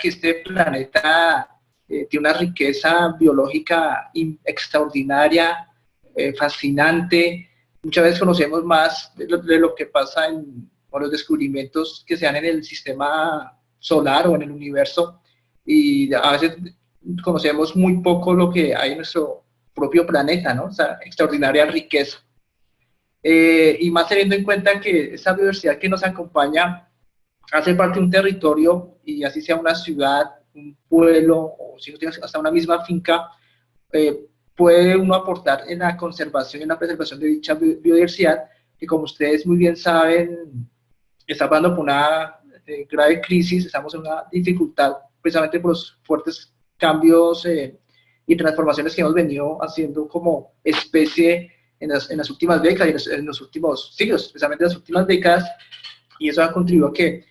que este planeta tiene una riqueza biológica extraordinaria, fascinante. Muchas veces conocemos más de lo que pasa con los descubrimientos que se dan en el sistema solar o en el universo, y a veces conocemos muy poco lo que hay en nuestro propio planeta, ¿no? Esa extraordinaria riqueza. Y más teniendo en cuenta que esa biodiversidad que nos acompaña hace parte de un territorio, y así sea una ciudad, un pueblo, o si no tienes hasta una misma finca, puede uno aportar en la conservación y en la preservación de dicha biodiversidad, que como ustedes muy bien saben, está pasando por una grave crisis, estamos en una dificultad precisamente por los fuertes cambios y transformaciones que hemos venido haciendo como especie en las últimas décadas, en los últimos siglos, especialmente en las últimas décadas, y eso ha contribuido a que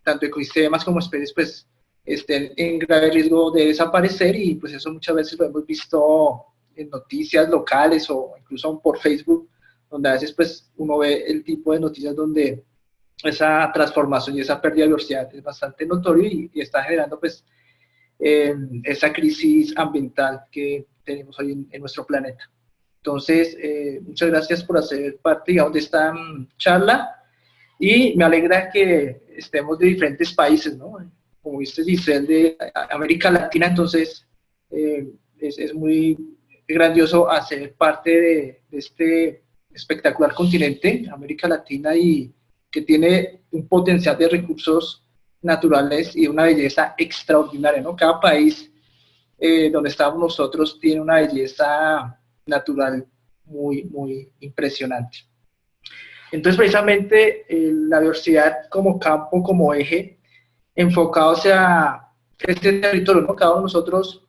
tanto ecosistemas como especies pues estén en grave riesgo de desaparecer, y pues eso muchas veces lo hemos visto en noticias locales o incluso por Facebook, donde a veces pues uno ve el tipo de noticias donde esa transformación y esa pérdida de diversidad es bastante notorio, y está generando pues esa crisis ambiental que tenemos hoy en nuestro planeta. Entonces, muchas gracias por hacer parte, digamos, de esta charla, y me alegra que estemos de diferentes países, ¿no? Como viste, Giselle, de América Latina, entonces es muy grandioso hacer parte de este espectacular continente, América Latina, y que tiene un potencial de recursos naturales y una belleza extraordinaria, ¿no? Cada país donde estamos nosotros tiene una belleza natural muy, muy impresionante. Entonces, precisamente, la diversidad como campo, como eje, enfocado hacia este territorio, ¿no? Cada uno de nosotros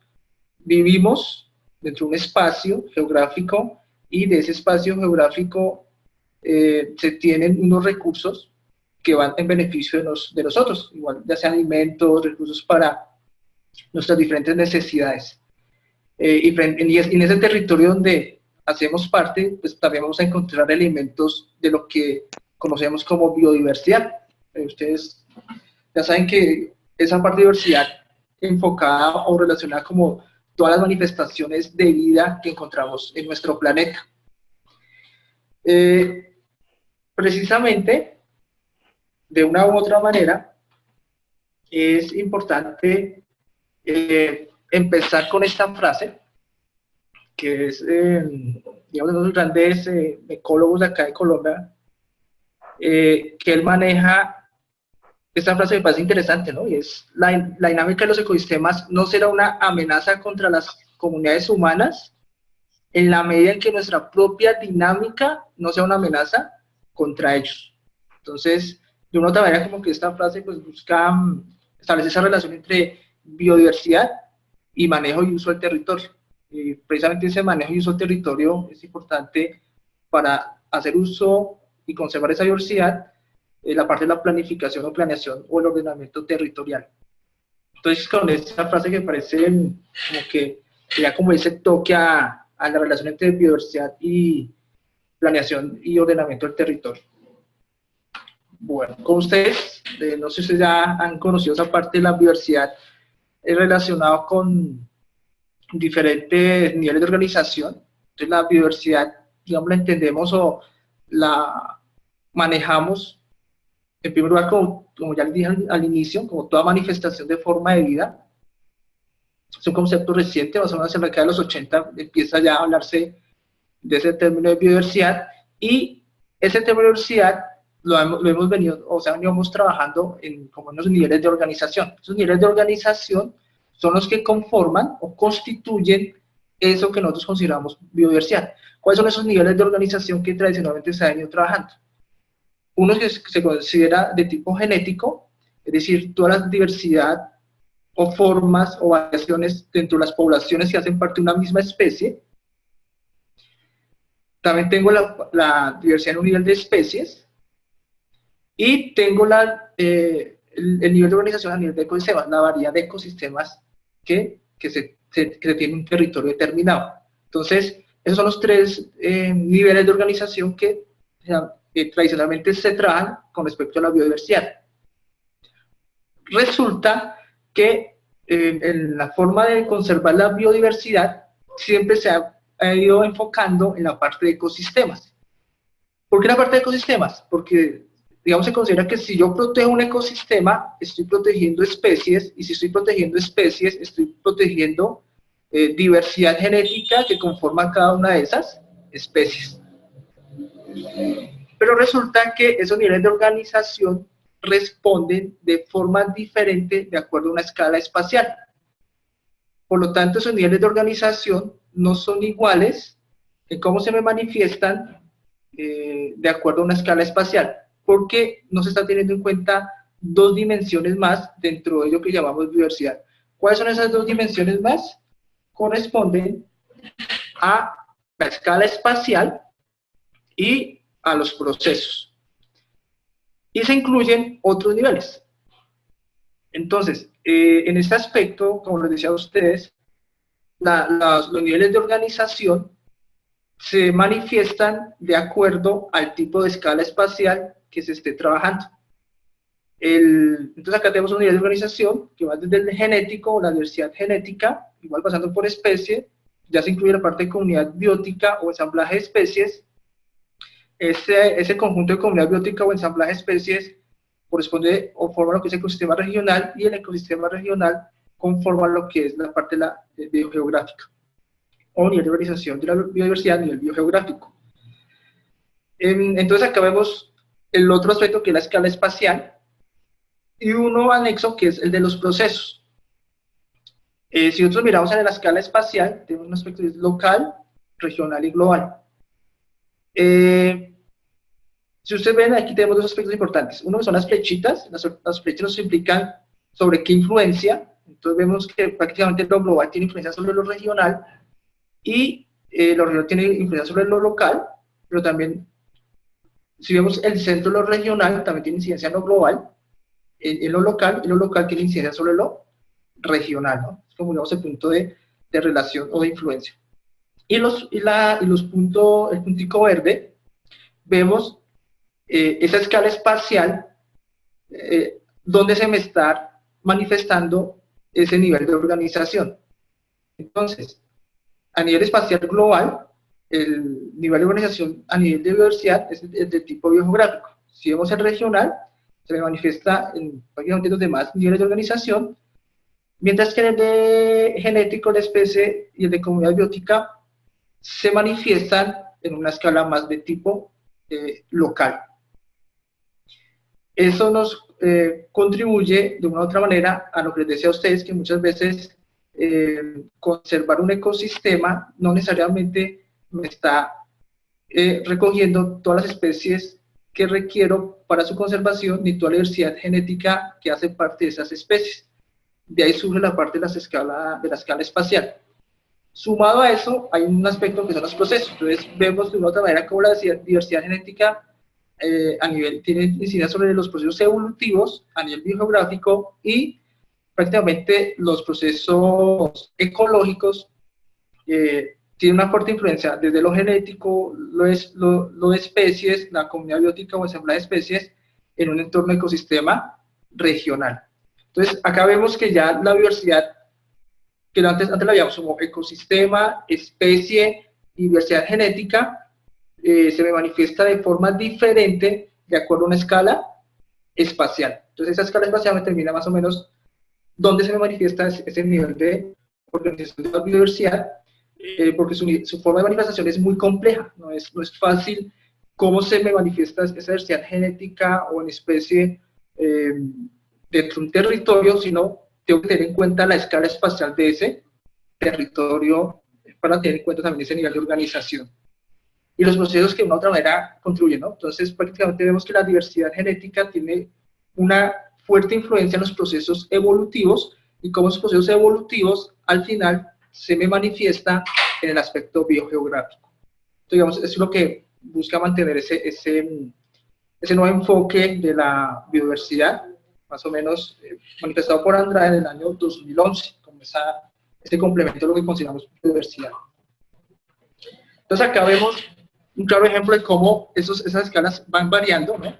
vivimos dentro de un espacio geográfico, y de ese espacio geográfico se tienen unos recursos que van en beneficio de nosotros, igual ya sean alimentos, recursos para nuestras diferentes necesidades. Y en ese territorio donde hacemos parte, pues también vamos a encontrar elementos de lo que conocemos como biodiversidad. Ustedes ya saben que esa parte de diversidad enfocada o relacionada como todas las manifestaciones de vida que encontramos en nuestro planeta. Precisamente, de una u otra manera, es importante empezar con esta frase, que es, digamos, de unos grandes ecólogos de acá de Colombia, que él maneja. Esta frase me parece interesante, ¿no? Y es: la dinámica de los ecosistemas no será una amenaza contra las comunidades humanas en la medida en que nuestra propia dinámica no sea una amenaza contra ellos. Entonces, de una otra manera, como que esta frase pues busca establecer esa relación entre biodiversidad y manejo y uso del territorio. Y precisamente ese manejo y uso del territorio es importante para hacer uso y conservar esa diversidad, la parte de la planificación o planeación o el ordenamiento territorial. Entonces, con esta frase que parece como que sería como ese toque a la relación entre biodiversidad y planeación y ordenamiento del territorio. Bueno, con ustedes, no sé si ustedes ya han conocido esa parte de la biodiversidad relacionado con diferentes niveles de organización. Entonces, la biodiversidad, digamos, la entendemos o la manejamos en primer lugar, como ya les dije al inicio, como toda manifestación de forma de vida. Es un concepto reciente, más o menos en la década de los 80 empieza ya a hablarse de ese término de biodiversidad, y ese término de biodiversidad lo hemos venido, o sea, venimos trabajando en como unos niveles de organización. Esos niveles de organización son los que conforman o constituyen eso que nosotros consideramos biodiversidad. ¿Cuáles son esos niveles de organización que tradicionalmente se han venido trabajando? Uno que se considera de tipo genético, es decir, toda la diversidad o formas o variaciones dentro de las poblaciones que hacen parte de una misma especie. También tengo la diversidad en un nivel de especies, y tengo el nivel de organización a nivel de ecosistemas, la variedad de ecosistemas que tiene un territorio determinado. Entonces, esos son los tres niveles de organización que tradicionalmente se trabajan con respecto a la biodiversidad. Resulta que en la forma de conservar la biodiversidad siempre se ha ido enfocando en la parte de ecosistemas. ¿Por qué la parte de ecosistemas? Porque, digamos, se considera que si yo protejo un ecosistema, estoy protegiendo especies, y si estoy protegiendo especies, estoy protegiendo diversidad genética que conforma cada una de esas especies. Pero resulta que esos niveles de organización responden de forma diferente de acuerdo a una escala espacial. Por lo tanto, esos niveles de organización no son iguales en cómo se me manifiestan de acuerdo a una escala espacial, porque no se está teniendo en cuenta dos dimensiones más dentro de lo que llamamos diversidad. ¿Cuáles son esas dos dimensiones más? Corresponden a la escala espacial y a los procesos. Y se incluyen otros niveles. Entonces, en este aspecto, como les decía a ustedes, los niveles de organización se manifiestan de acuerdo al tipo de escala espacial que se esté trabajando. Entonces acá tenemos un nivel de organización que va desde el genético, la diversidad genética, igual pasando por especie, ya se incluye la parte de comunidad biótica o ensamblaje de especies. Ese conjunto de comunidad biótica o ensamblaje de especies corresponde o forma lo que es el ecosistema regional, y el ecosistema regional conforma lo que es la parte de biogeográfica, o nivel de organización de la biodiversidad a nivel biogeográfico. Entonces acá vemos el otro aspecto, que es la escala espacial, y uno anexo, que es el de los procesos. Si nosotros miramos en la escala espacial, tenemos un aspecto que es local, regional y global. Si ustedes ven, aquí tenemos dos aspectos importantes. Uno son las flechitas. Las flechas nos implican sobre qué influencia. Entonces vemos que prácticamente lo global tiene influencia sobre lo regional, y lo regional tiene influencia sobre lo local, pero también, si vemos el centro de lo regional, también tiene incidencia en lo global, en lo local, y lo local tiene incidencia sobre lo regional, ¿no? Es como, digamos, el punto de relación o de influencia. Y el puntico verde, vemos esa escala espacial donde se me está manifestando ese nivel de organización. Entonces, a nivel espacial global, el nivel de organización a nivel de biodiversidad es de tipo biogeográfico. Si vemos el regional, se me manifiesta en prácticamente los demás niveles de organización, mientras que en el de genético, la especie, y el de comunidad biótica se manifiestan en una escala más de tipo local. Eso nos contribuye de una u otra manera a lo que les decía a ustedes, que muchas veces conservar un ecosistema no necesariamente me está recogiendo todas las especies que requiero para su conservación, ni toda la diversidad genética que hace parte de esas especies. De ahí surge la parte de la escala espacial. Sumado a eso, hay un aspecto que son los procesos. Entonces, vemos de una otra manera cómo la diversidad genética tiene incidencia sobre los procesos evolutivos a nivel biogeográfico, y prácticamente los procesos ecológicos tienen una fuerte influencia desde lo genético, lo de especies, la comunidad biótica o ensamblaje de especies en un entorno ecosistema regional. Entonces, acá vemos que ya la biodiversidad, que antes la veíamos como ecosistema, especie y diversidad genética, se me manifiesta de forma diferente de acuerdo a una escala espacial. Entonces, esa escala espacial me determina más o menos dónde se me manifiesta ese nivel de organización de la biodiversidad, porque su forma de manifestación es muy compleja, no es fácil cómo se me manifiesta esa diversidad genética o en especie dentro de un territorio, sino tengo que tener en cuenta la escala espacial de ese territorio para tener en cuenta también ese nivel de organización. Y los procesos que de una u otra manera contribuyen, ¿no? Entonces, prácticamente vemos que la diversidad genética tiene una fuerte influencia en los procesos evolutivos, y cómo esos procesos evolutivos, al final, se me manifiesta en el aspecto biogeográfico. Entonces, digamos, es lo que busca mantener ese nuevo enfoque de la biodiversidad, más o menos manifestado por Andrade en el año 2011, como ese complemento de lo que consideramos biodiversidad. Entonces, acá vemos un claro ejemplo de cómo esas escalas van variando, ¿no?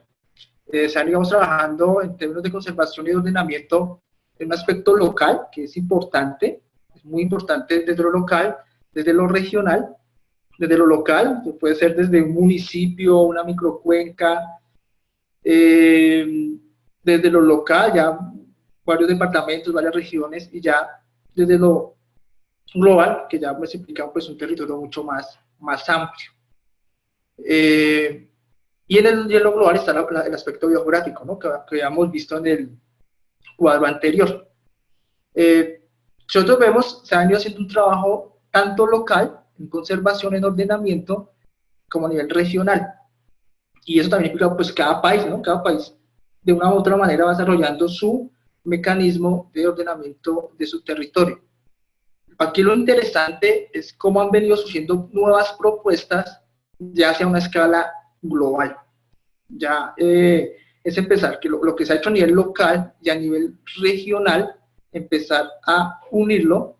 Se han, digamos, trabajando en términos de conservación y de ordenamiento un aspecto local, que es importante, es muy importante desde lo local, desde lo regional, desde lo local, que puede ser desde un municipio, una microcuenca, desde lo local, ya varios departamentos, varias regiones, y ya desde lo global, que ya pues implica pues un territorio mucho más amplio. Y en lo global está el aspecto biográfico, ¿no? que habíamos visto en el cuadro anterior. Nosotros vemos, se ha venido haciendo un trabajo tanto local, en conservación, en ordenamiento, como a nivel regional. Y eso también implica, pues, cada país, ¿no? Cada país, de una u otra manera, va desarrollando su mecanismo de ordenamiento de su territorio. Aquí lo interesante es cómo han venido surgiendo nuevas propuestas, ya hacia una escala global. Ya es empezar, que lo que se ha hecho a nivel local y a nivel regional, empezar a unirlo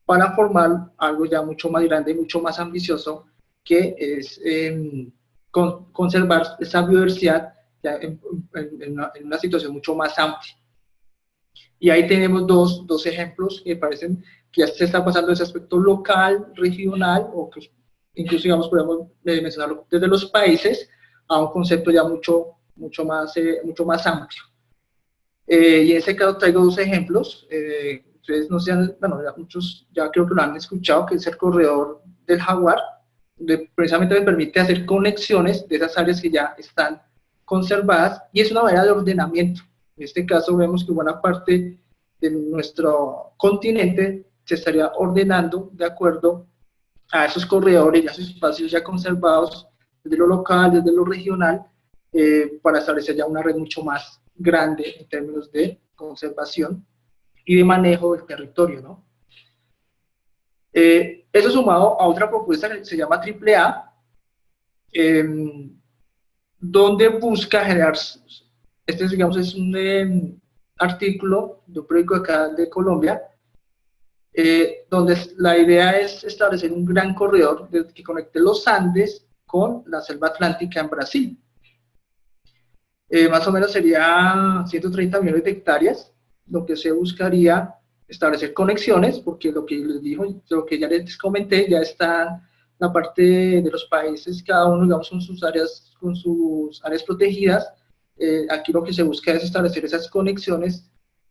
para formar algo ya mucho más grande y mucho más ambicioso, que es conservar esa biodiversidad ya en una situación mucho más amplia. Y ahí tenemos dos ejemplos que parecen que ya se está pasando ese aspecto local, regional, o que incluso, digamos, podemos mencionarlo desde los países, a un concepto ya mucho más amplio. Y en ese caso traigo dos ejemplos. Ustedes no sean, bueno, ya muchos ya creo que lo han escuchado, que es el corredor del jaguar, donde precisamente me permite hacer conexiones de esas áreas que ya están conservadas, y es una manera de ordenamiento. En este caso vemos que buena parte de nuestro continente se estaría ordenando de acuerdo a esos corredores y a esos espacios ya conservados desde lo local, desde lo regional, para establecer ya una red mucho más grande en términos de conservación y de manejo del territorio, ¿no? Eso sumado a otra propuesta que se llama AAA, donde busca generar, digamos, es un artículo de un periódico acá de Colombia, donde la idea es establecer un gran corredor que conecte los Andes con la selva atlántica en Brasil. Más o menos sería 130 millones de hectáreas, lo que se buscaría establecer conexiones, porque lo que les dijo, lo que ya les comenté, ya está la parte de los países, cada uno, digamos, con sus áreas protegidas. Aquí lo que se busca es establecer esas conexiones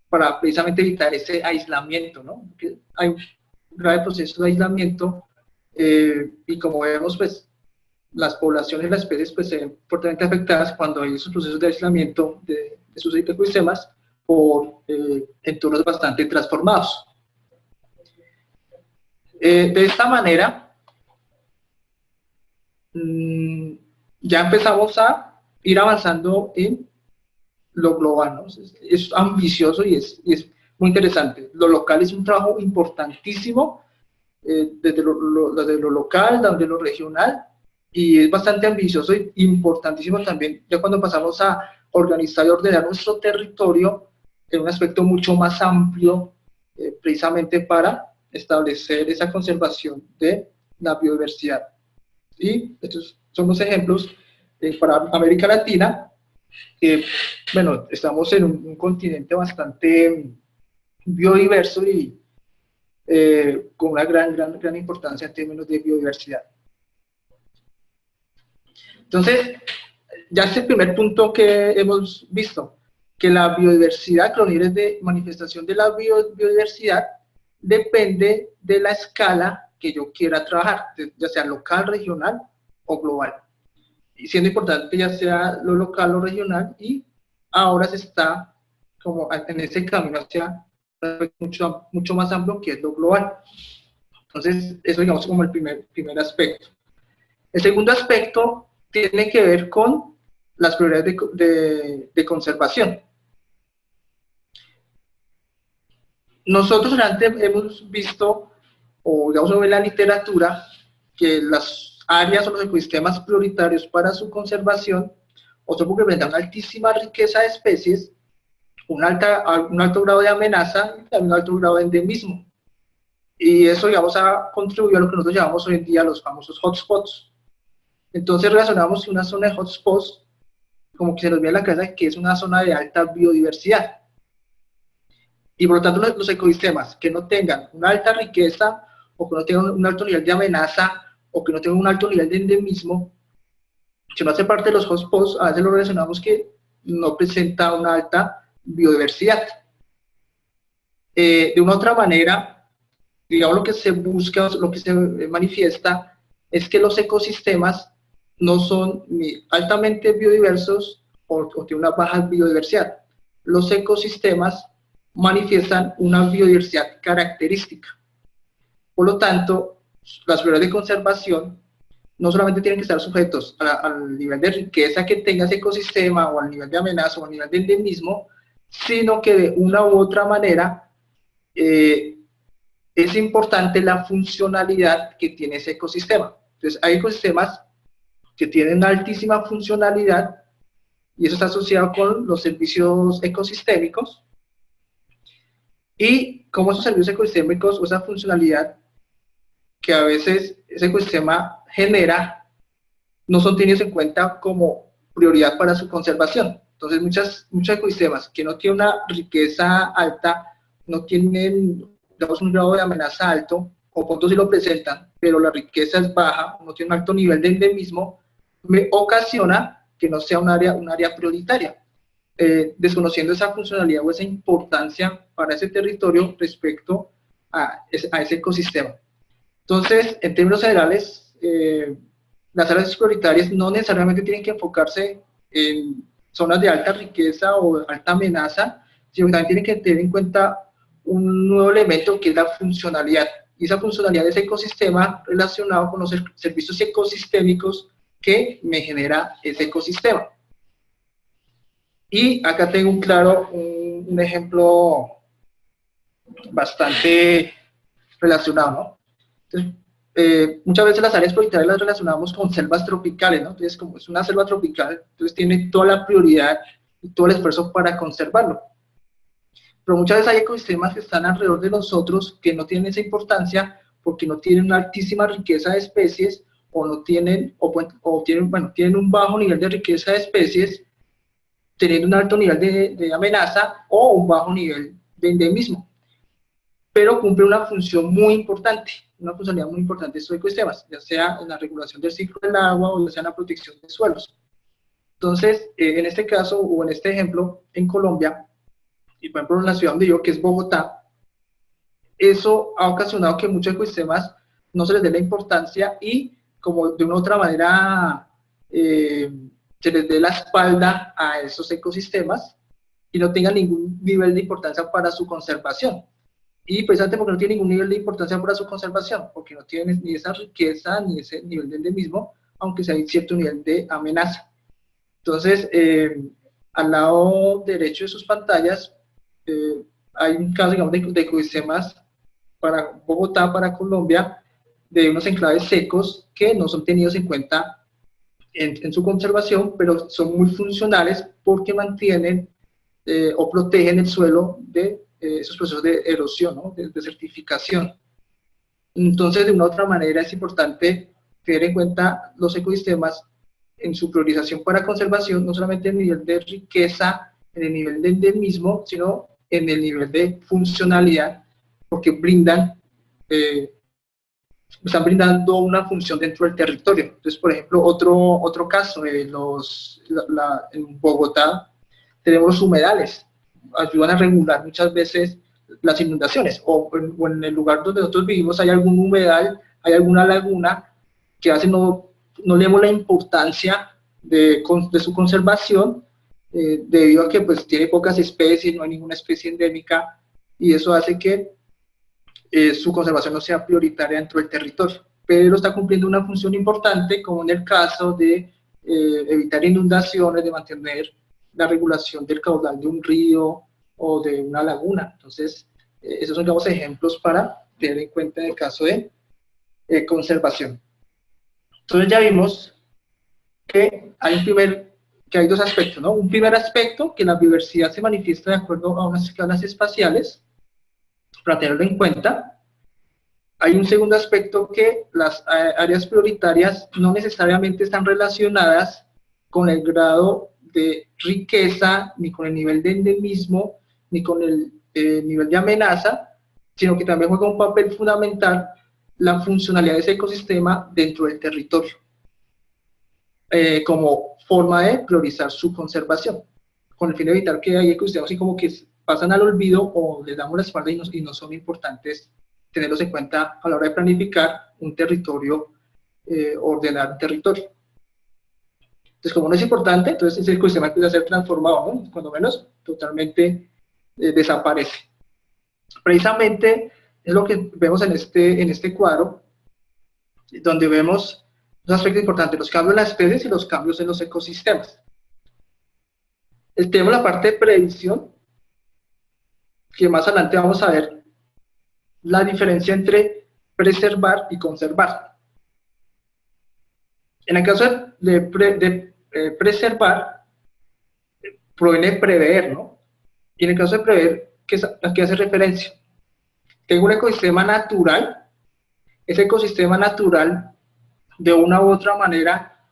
para precisamente evitar ese aislamiento, ¿no? Porque hay un grave proceso de aislamiento, y como vemos, pues, las poblaciones, las especies, pues, se ven fuertemente afectadas cuando hay esos procesos de aislamiento de sus ecosistemas por entornos bastante transformados. De esta manera, ya empezamos a ir avanzando en lo global, ¿no? Es ambicioso y es muy interesante. Lo local es un trabajo importantísimo, desde lo local, desde lo regional, y es bastante ambicioso e importantísimo también, ya cuando pasamos a organizar y ordenar nuestro territorio en un aspecto mucho más amplio, precisamente para establecer esa conservación de la biodiversidad. Y estos son los ejemplos para América Latina. Bueno, estamos en un continente bastante biodiverso y con una gran importancia en términos de biodiversidad. Entonces, ya es el primer punto que hemos visto, que la biodiversidad, que los niveles de manifestación de la biodiversidad depende de la escala que yo quiera trabajar, ya sea local, regional o global. Y siendo importante ya sea lo local o regional, y ahora se está como en ese camino hacia mucho más amplio, que es lo global. Entonces, eso, digamos, como el primer aspecto. El segundo aspecto tiene que ver con las prioridades de conservación. Nosotros antes hemos visto, o digamos en la literatura, que las áreas o los ecosistemas prioritarios para su conservación, o son porque presentan una altísima riqueza de especies, un alto grado de amenaza y también un alto grado de endemismo. Y eso, digamos, ha contribuido a lo que nosotros llamamos hoy en día los famosos hotspots. Entonces relacionamos una zona de hotspots como que se nos viene a la cabeza que es una zona de alta biodiversidad. Y por lo tanto los ecosistemas que no tengan una alta riqueza o que no tengan un alto nivel de amenaza o que no tengan un alto nivel de endemismo, si no hace parte de los hotspots, a veces lo relacionamos que no presenta una alta biodiversidad. De una otra manera, digamos, lo que se busca, lo que se manifiesta, es que los ecosistemas no son ni altamente biodiversos o tienen una baja biodiversidad. Los ecosistemas manifiestan una biodiversidad característica. Por lo tanto, las prioridades de conservación no solamente tienen que estar sujetos al nivel de riqueza que tenga ese ecosistema, o al nivel de amenaza, o al nivel de endemismo, sino que de una u otra manera es importante la funcionalidad que tiene ese ecosistema. Entonces, hay ecosistemas que tienen altísima funcionalidad, y eso está asociado con los servicios ecosistémicos, y como esos servicios ecosistémicos o esa funcionalidad que a veces ese ecosistema genera, no son tenidos en cuenta como prioridad para su conservación. Entonces muchos ecosistemas que no tienen una riqueza alta, no tienen, digamos, un grado de amenaza alto, o puntos sí lo presentan, pero la riqueza es baja, no tiene un alto nivel de endemismo, me ocasiona que no sea un área prioritaria, desconociendo esa funcionalidad o esa importancia para ese territorio respecto a ese ecosistema. Entonces, en términos generales, las áreas prioritarias no necesariamente tienen que enfocarse en zonas de alta riqueza o alta amenaza, sino que también tienen que tener en cuenta un nuevo elemento que es la funcionalidad. Y esa funcionalidad de ese ecosistema relacionado con los servicios ecosistémicos que me genera ese ecosistema. Y acá tengo un ejemplo bastante relacionado, ¿no? Entonces, muchas veces las áreas prioritarias las relacionamos con selvas tropicales, ¿no? Entonces, como es una selva tropical, entonces tiene toda la prioridad y todo el esfuerzo para conservarlo. Pero muchas veces hay ecosistemas que están alrededor de nosotros que no tienen esa importancia porque no tienen una altísima riqueza de especies, o no tienen, tienen un bajo nivel de riqueza de especies, teniendo un alto nivel de amenaza o un bajo nivel de endemismo, pero cumple una función muy importante, una funcionalidad muy importante de estos ecosistemas, ya sea en la regulación del ciclo del agua o ya sea en la protección de suelos. Entonces, en este caso, o en este ejemplo, en Colombia, y por ejemplo en la ciudad donde yo, que es Bogotá, eso ha ocasionado que muchos ecosistemas no se les dé la importancia y, como de una u otra manera, se les dé la espalda a esos ecosistemas y no tengan ningún nivel de importancia para su conservación. Y precisamente porque no tiene ningún nivel de importancia para su conservación, porque no tienen ni esa riqueza ni ese nivel de endemismo, aunque sea hay cierto nivel de amenaza. Entonces, al lado derecho de sus pantallas, hay un caso, digamos, de ecosistemas para Bogotá, para Colombia, de unos enclaves secos que no son tenidos en cuenta en su conservación, pero son muy funcionales porque mantienen o protegen el suelo de esos procesos de erosión, ¿no? de desertificación. Entonces, de una u otra manera es importante tener en cuenta los ecosistemas en su priorización para conservación, no solamente en el nivel de riqueza, en el nivel de endemismo, sino en el nivel de funcionalidad, porque están brindando una función dentro del territorio. Entonces, por ejemplo, otro caso, en Bogotá tenemos los humedales, ayudan a regular muchas veces las inundaciones, o en el lugar donde nosotros vivimos hay algún humedal, hay alguna laguna, que a veces no le damos la importancia de su conservación, debido a que pues tiene pocas especies, no hay ninguna especie endémica, y eso hace que su conservación no sea prioritaria dentro del territorio, pero está cumpliendo una función importante, como en el caso de evitar inundaciones, de mantener la regulación del caudal de un río o de una laguna. Entonces, esos son, digamos, ejemplos para tener en cuenta en el caso de conservación. Entonces ya vimos que hay dos aspectos, ¿no? Un primer aspecto, que la biodiversidad se manifiesta de acuerdo a unas escalas espaciales, para tenerlo en cuenta. Hay un segundo aspecto, que las áreas prioritarias no necesariamente están relacionadas con el grado de riqueza, ni con el nivel de endemismo, ni con el nivel de amenaza, sino que también juega un papel fundamental la funcionalidad de ese ecosistema dentro del territorio, como forma de priorizar su conservación, con el fin de evitar que hay ecosistemas así como que pasan al olvido o les damos la espalda y no son importantes tenerlos en cuenta a la hora de planificar un territorio, ordenar un territorio. Entonces, como no es importante, entonces ese ecosistema empieza a ser transformado, ¿no? Cuando menos totalmente desaparece. Precisamente es lo que vemos en este cuadro, donde vemos los aspectos importantes, los cambios en las especies y los cambios en los ecosistemas. Tenemos la parte de predicción, que más adelante vamos a ver la diferencia entre preservar y conservar. En el caso de preservar, proviene de prever, ¿no? Y en el caso de prever, ¿a qué hace referencia? Tengo un ecosistema natural, ese ecosistema natural de una u otra manera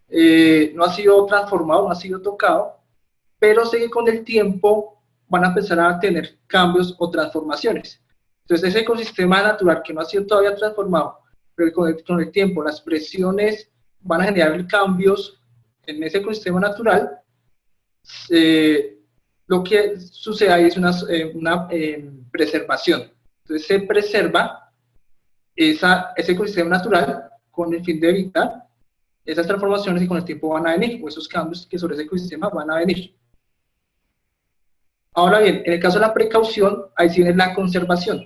no ha sido transformado, no ha sido tocado, pero sé que con el tiempo van a empezar a tener cambios o transformaciones. Entonces ese ecosistema natural que no ha sido todavía transformado, pero con el tiempo las presiones van a generar cambios en ese ecosistema natural, lo que sucede ahí es una preservación. Entonces se preserva ese ecosistema natural con el fin de evitar esas transformaciones que con el tiempo van a venir, o esos cambios que sobre ese ecosistema van a venir. Ahora bien, en el caso de la precaución, ahí sí viene la conservación.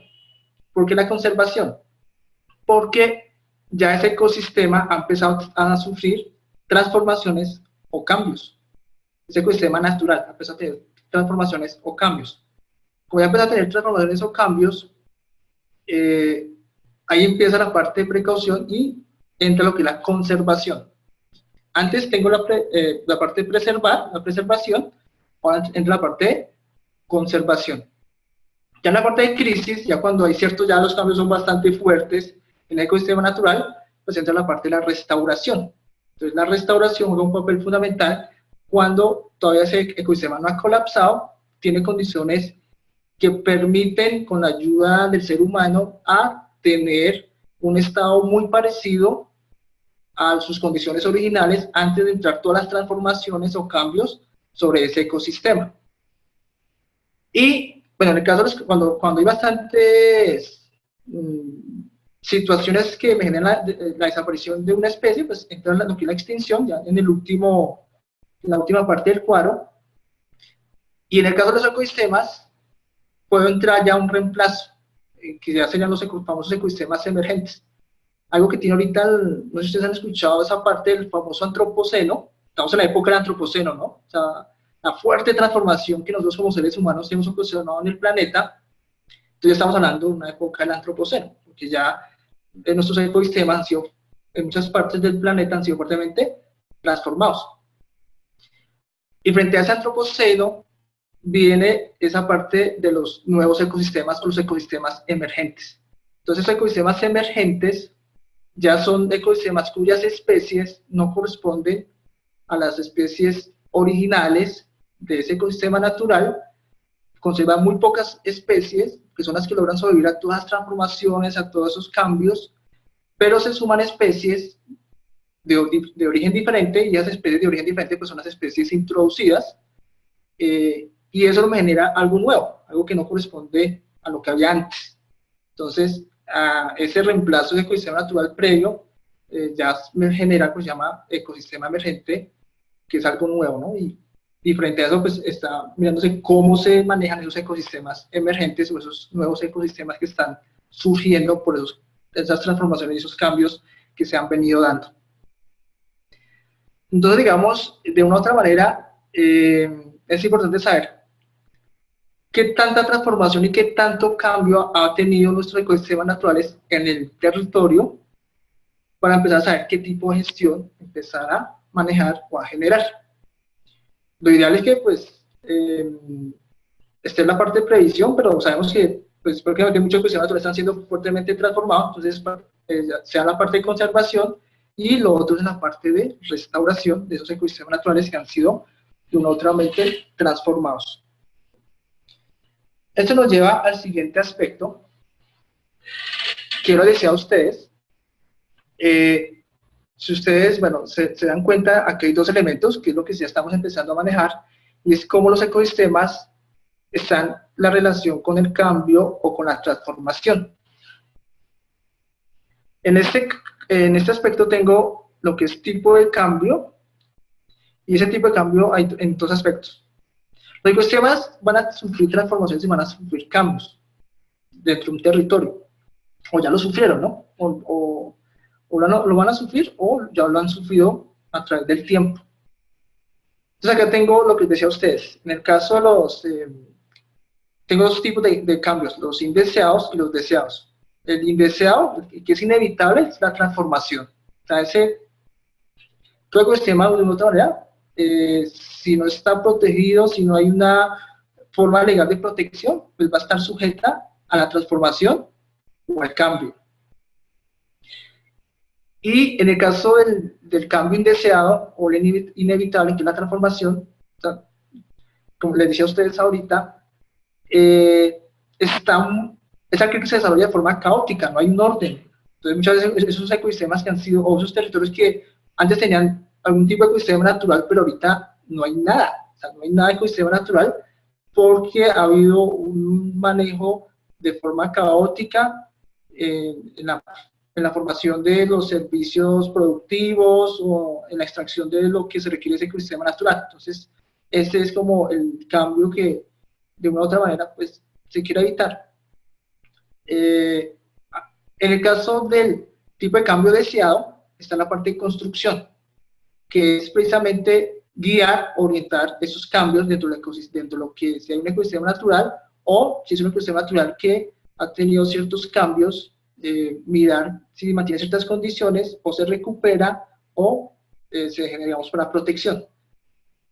¿Por qué la conservación? Porque ya ese ecosistema ha empezado a sufrir transformaciones o cambios. Ese ecosistema natural ha empezado a tener transformaciones o cambios. Como ya empieza a tener transformaciones o cambios, ahí empieza la parte de precaución y entra lo que es la conservación. Antes tengo la parte de preservar, la preservación, ahora entra la parte de conservación. Ya en la parte de crisis, ya cuando hay ciertos, ya los cambios son bastante fuertes en el ecosistema natural, pues entra la parte de la restauración. Entonces la restauración juega un papel fundamental cuando todavía ese ecosistema no ha colapsado, tiene condiciones que permiten, con la ayuda del ser humano, a tener un estado muy parecido a sus condiciones originales antes de entrar todas las transformaciones o cambios sobre ese ecosistema. Y, bueno, en el caso de cuando hay bastantes situaciones que me generan la desaparición de una especie, pues entra lo que es la extinción, ya en la última parte del cuadro. Y en el caso de los ecosistemas, puede entrar ya un reemplazo, que ya serían los famosos ecosistemas emergentes. Algo que tiene ahorita, no sé si ustedes han escuchado esa parte del famoso antropoceno. Estamos en la época del antropoceno, ¿no? O sea, la fuerte transformación que nosotros como seres humanos hemos ocasionado en el planeta. Entonces ya estamos hablando de una época del antropoceno, porque ya nuestros ecosistemas han sido, en muchas partes del planeta han sido fuertemente transformados. Y frente a ese antropoceno viene esa parte de los nuevos ecosistemas o los ecosistemas emergentes. Entonces, los ecosistemas emergentes ya son ecosistemas cuyas especies no corresponden a las especies originales de ese ecosistema natural, conservan muy pocas especies, que son las que logran sobrevivir a todas las transformaciones, a todos esos cambios, pero se suman especies de origen diferente, y esas especies de origen diferente pues son las especies introducidas, y eso me genera algo nuevo, algo que no corresponde a lo que había antes. Entonces, ese reemplazo de ecosistema natural previo ya me genera lo que se llama ecosistema emergente, que es algo nuevo, ¿no? Y frente a eso, pues está mirándose cómo se manejan esos ecosistemas emergentes o esos nuevos ecosistemas que están surgiendo por esas transformaciones y esos cambios que se han venido dando. Entonces, digamos, de una u otra manera, es importante saber qué tanta transformación y qué tanto cambio ha tenido nuestros ecosistemas naturales en el territorio para empezar a saber qué tipo de gestión empezar a manejar o a generar. Lo ideal es que, pues, esté en la parte de previsión, pero sabemos que, pues, porque muchos ecosistemas naturales están siendo fuertemente transformados, entonces, sea la parte de conservación, y lo otro es la parte de restauración de esos ecosistemas naturales que han sido de una u otra manera transformados. Esto nos lleva al siguiente aspecto. Quiero decir a ustedes, si ustedes, bueno, se dan cuenta, aquí hay dos elementos, que es lo que ya estamos empezando a manejar, y es cómo los ecosistemas están la relación con el cambio o con la transformación. En este aspecto tengo lo que es tipo de cambio, y ese tipo de cambio hay en dos aspectos. Los ecosistemas van a sufrir transformaciones y van a sufrir cambios dentro de un territorio, o ya lo sufrieron, ¿no? O lo van a sufrir o ya lo han sufrido a través del tiempo. Entonces acá tengo lo que les decía a ustedes. En el caso de los... tengo dos tipos de cambios, los indeseados y los deseados. El indeseado, que es inevitable, es la transformación. O sea, todo ecosistema, de otra manera, si no está protegido, si no hay una forma legal de protección, pues va a estar sujeta a la transformación o al cambio. Y en el caso del cambio indeseado o inevitable, que es la transformación, como les decía a ustedes ahorita, es aquel que se desarrolla de forma caótica, no hay un orden. Entonces muchas veces esos ecosistemas que han sido, o esos territorios que antes tenían algún tipo de ecosistema natural, pero ahorita no hay nada, o sea, no hay nada de ecosistema natural porque ha habido un manejo de forma caótica en la formación de los servicios productivos o en la extracción de lo que se requiere ese ecosistema natural. Entonces, este es como el cambio que de una u otra manera pues se quiere evitar. En el caso del tipo de cambio deseado, está la parte de construcción, que es precisamente guiar, orientar esos cambios dentro de lo que si hay un ecosistema natural o si es un ecosistema natural que ha tenido ciertos cambios, mirar si mantiene ciertas condiciones o se recupera o se genera, digamos, para protección.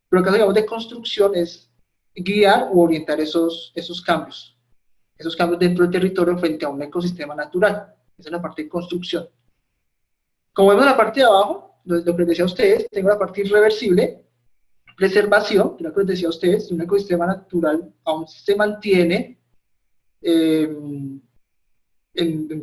Pero el caso, digamos, de construcción es guiar o orientar esos cambios dentro del territorio frente a un ecosistema natural. Esa es la parte de construcción. Como vemos en la parte de abajo, lo que les decía a ustedes, tengo la parte irreversible, preservación, que es lo que les decía a ustedes, un ecosistema natural aún se mantiene en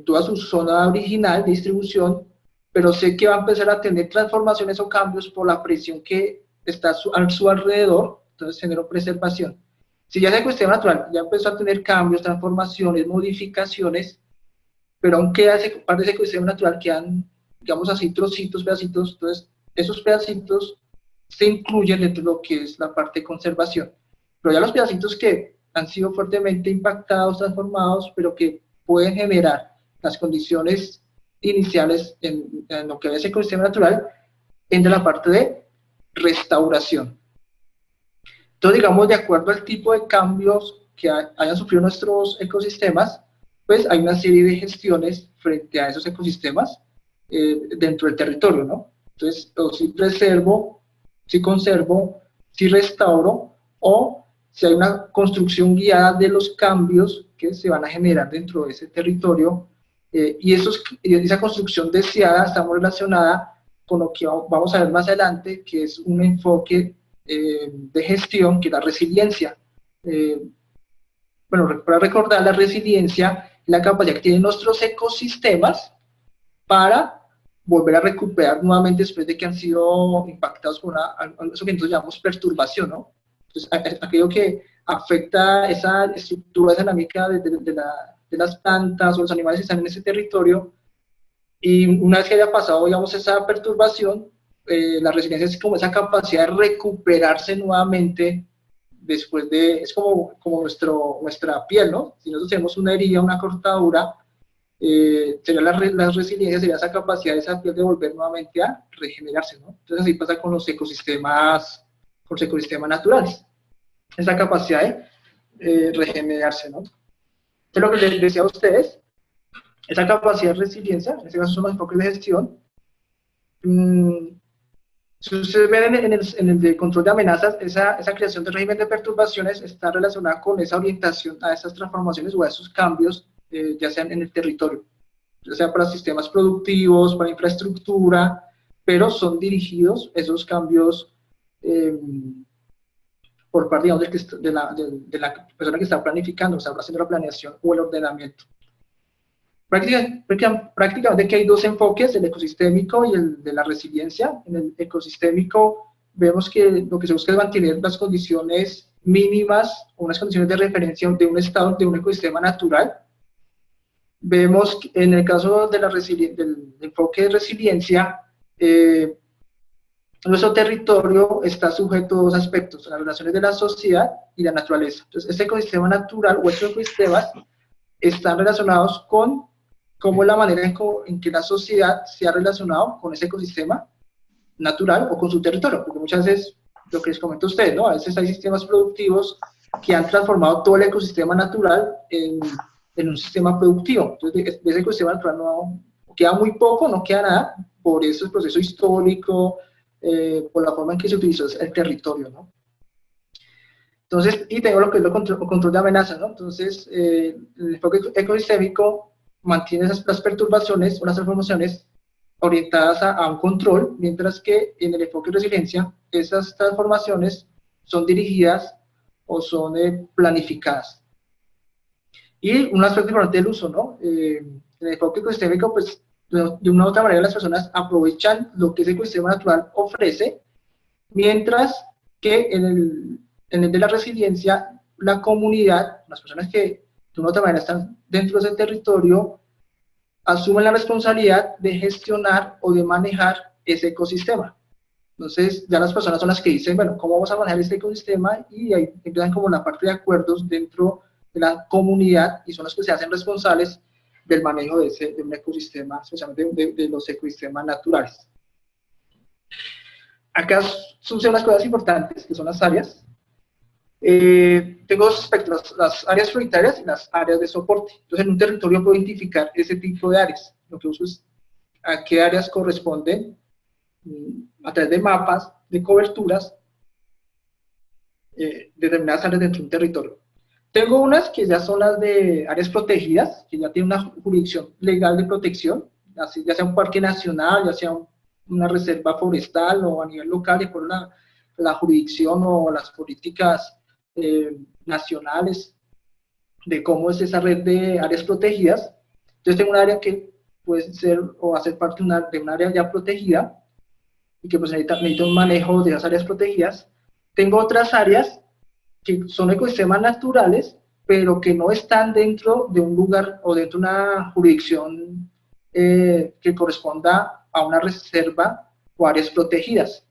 toda su zona original de distribución, pero sé que va a empezar a tener transformaciones o cambios por la presión que está a su alrededor, entonces genero preservación. Si ya ese ecosistema natural ya empezó a tener cambios, transformaciones, modificaciones, pero aún queda parte de ese ecosistema natural, quedan, digamos así, trocitos, pedacitos, entonces esos pedacitos se incluyen dentro de lo que es la parte de conservación. Pero ya los pedacitos que han sido fuertemente impactados, transformados, pero que pueden generar las condiciones iniciales en lo que es el ecosistema natural, entra la parte de restauración. Entonces, digamos, de acuerdo al tipo de cambios que hayan sufrido nuestros ecosistemas, pues hay una serie de gestiones frente a esos ecosistemas dentro del territorio, ¿no? Entonces, o si preservo, si conservo, si restauro, o si hay una construcción guiada de los cambios que se van a generar dentro de ese territorio, y esa construcción deseada está muy relacionada con lo que vamos a ver más adelante, que es un enfoque de gestión, que es la resiliencia. Bueno, para recordar, la resiliencia es la capacidad que tienen nuestros ecosistemas para volver a recuperar nuevamente después de que han sido impactados por eso que nosotros llamamos perturbación, ¿no? Entonces, aquello que afecta esa estructura, esa dinámica de las plantas o los animales que están en ese territorio, y una vez que haya pasado, digamos, esa perturbación, la resiliencia es como esa capacidad de recuperarse nuevamente después es como nuestra piel, ¿no? Si nosotros tenemos una herida, una cortadura, sería la resiliencia, sería esa capacidad de esa piel de volver nuevamente a regenerarse, ¿no? Entonces así pasa con los ecosistemas naturales, esa capacidad de regenerarse, ¿no? Entonces lo que les decía a ustedes, esa capacidad de resiliencia, en este caso son los enfoques de gestión. Si ustedes ven en el de control de amenazas, esa creación de régimen de perturbaciones está relacionada con esa orientación a esas transformaciones o a esos cambios, ya sean en el territorio, ya sea para sistemas productivos, para infraestructura, pero son dirigidos esos cambios por parte, digamos, de la persona que está planificando, o sea, haciendo la planeación o el ordenamiento. Prácticamente que hay dos enfoques, el ecosistémico y el de la resiliencia. En el ecosistémico vemos que lo que se busca es mantener las condiciones mínimas, unas condiciones de referencia de un estado, de un ecosistema natural. Vemos que en el caso de del enfoque de resiliencia, nuestro territorio está sujeto a dos aspectos, las relaciones de la sociedad y la naturaleza. Entonces, este ecosistema natural o estos ecosistemas están relacionados con cómo la manera en que la sociedad se ha relacionado con ese ecosistema natural o con su territorio, porque muchas veces, lo que les comento a ustedes, ¿no? A veces hay sistemas productivos que han transformado todo el ecosistema natural en un sistema productivo. Entonces, de ese ecosistema natural no queda muy poco, no queda nada, por eso el proceso histórico, por la forma en que se utilizó el territorio, ¿no? Entonces, y tengo lo que es el control de amenazas, ¿no? Entonces, el enfoque ecosistémico mantiene las perturbaciones o las transformaciones orientadas a un control, mientras que en el enfoque de resiliencia, esas transformaciones son dirigidas o son planificadas. Y un aspecto importante del uso, ¿no? En el enfoque ecosistémico, pues, de una u otra manera las personas aprovechan lo que ese ecosistema natural ofrece, mientras que en el de la resiliencia, la comunidad, las personas que de una u otra manera están dentro de ese territorio, asumen la responsabilidad de gestionar o de manejar ese ecosistema. Entonces, ya las personas son las que dicen, bueno, ¿cómo vamos a manejar este ecosistema? Y ahí empiezan como la parte de acuerdos dentro de la comunidad y son los que se hacen responsables del manejo de un ecosistema, especialmente de los ecosistemas naturales. Acá suceden unas cosas importantes, que son las áreas. Tengo dos aspectos, las áreas prioritarias y las áreas de soporte. Entonces, en un territorio puedo identificar ese tipo de áreas. Lo que uso es a qué áreas corresponden a través de mapas, de coberturas, determinadas áreas dentro de un territorio. Tengo unas que ya son las de áreas protegidas, que ya tienen una jurisdicción legal de protección, ya sea un parque nacional, ya sea una reserva forestal o a nivel local, de acuerdo a la jurisdicción o las políticas nacionales de cómo es esa red de áreas protegidas. Entonces tengo un área que puede ser o hacer parte de una área ya protegida y que pues necesita un manejo de esas áreas protegidas. Tengo otras áreas que son ecosistemas naturales, pero que no están dentro de un lugar o dentro de una jurisdicción que corresponda a una reserva o áreas protegidas.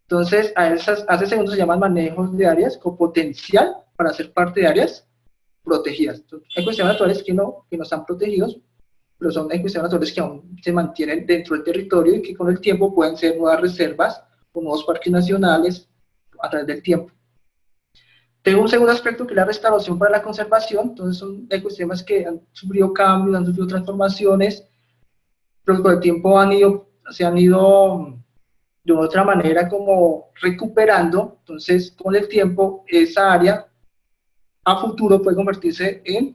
Entonces, a ese segundo se llaman manejos de áreas con potencial para ser parte de áreas protegidas. Entonces, hay ecosistemas naturales que no están protegidos, pero son ecosistemas naturales que aún se mantienen dentro del territorio y que con el tiempo pueden ser nuevas reservas o nuevos parques nacionales a través del tiempo. Tengo un segundo aspecto que es la restauración para la conservación. Entonces, son ecosistemas que han sufrido cambios, han sufrido transformaciones, pero con el tiempo se han ido de otra manera como recuperando. Entonces, con el tiempo, esa área a futuro puede convertirse en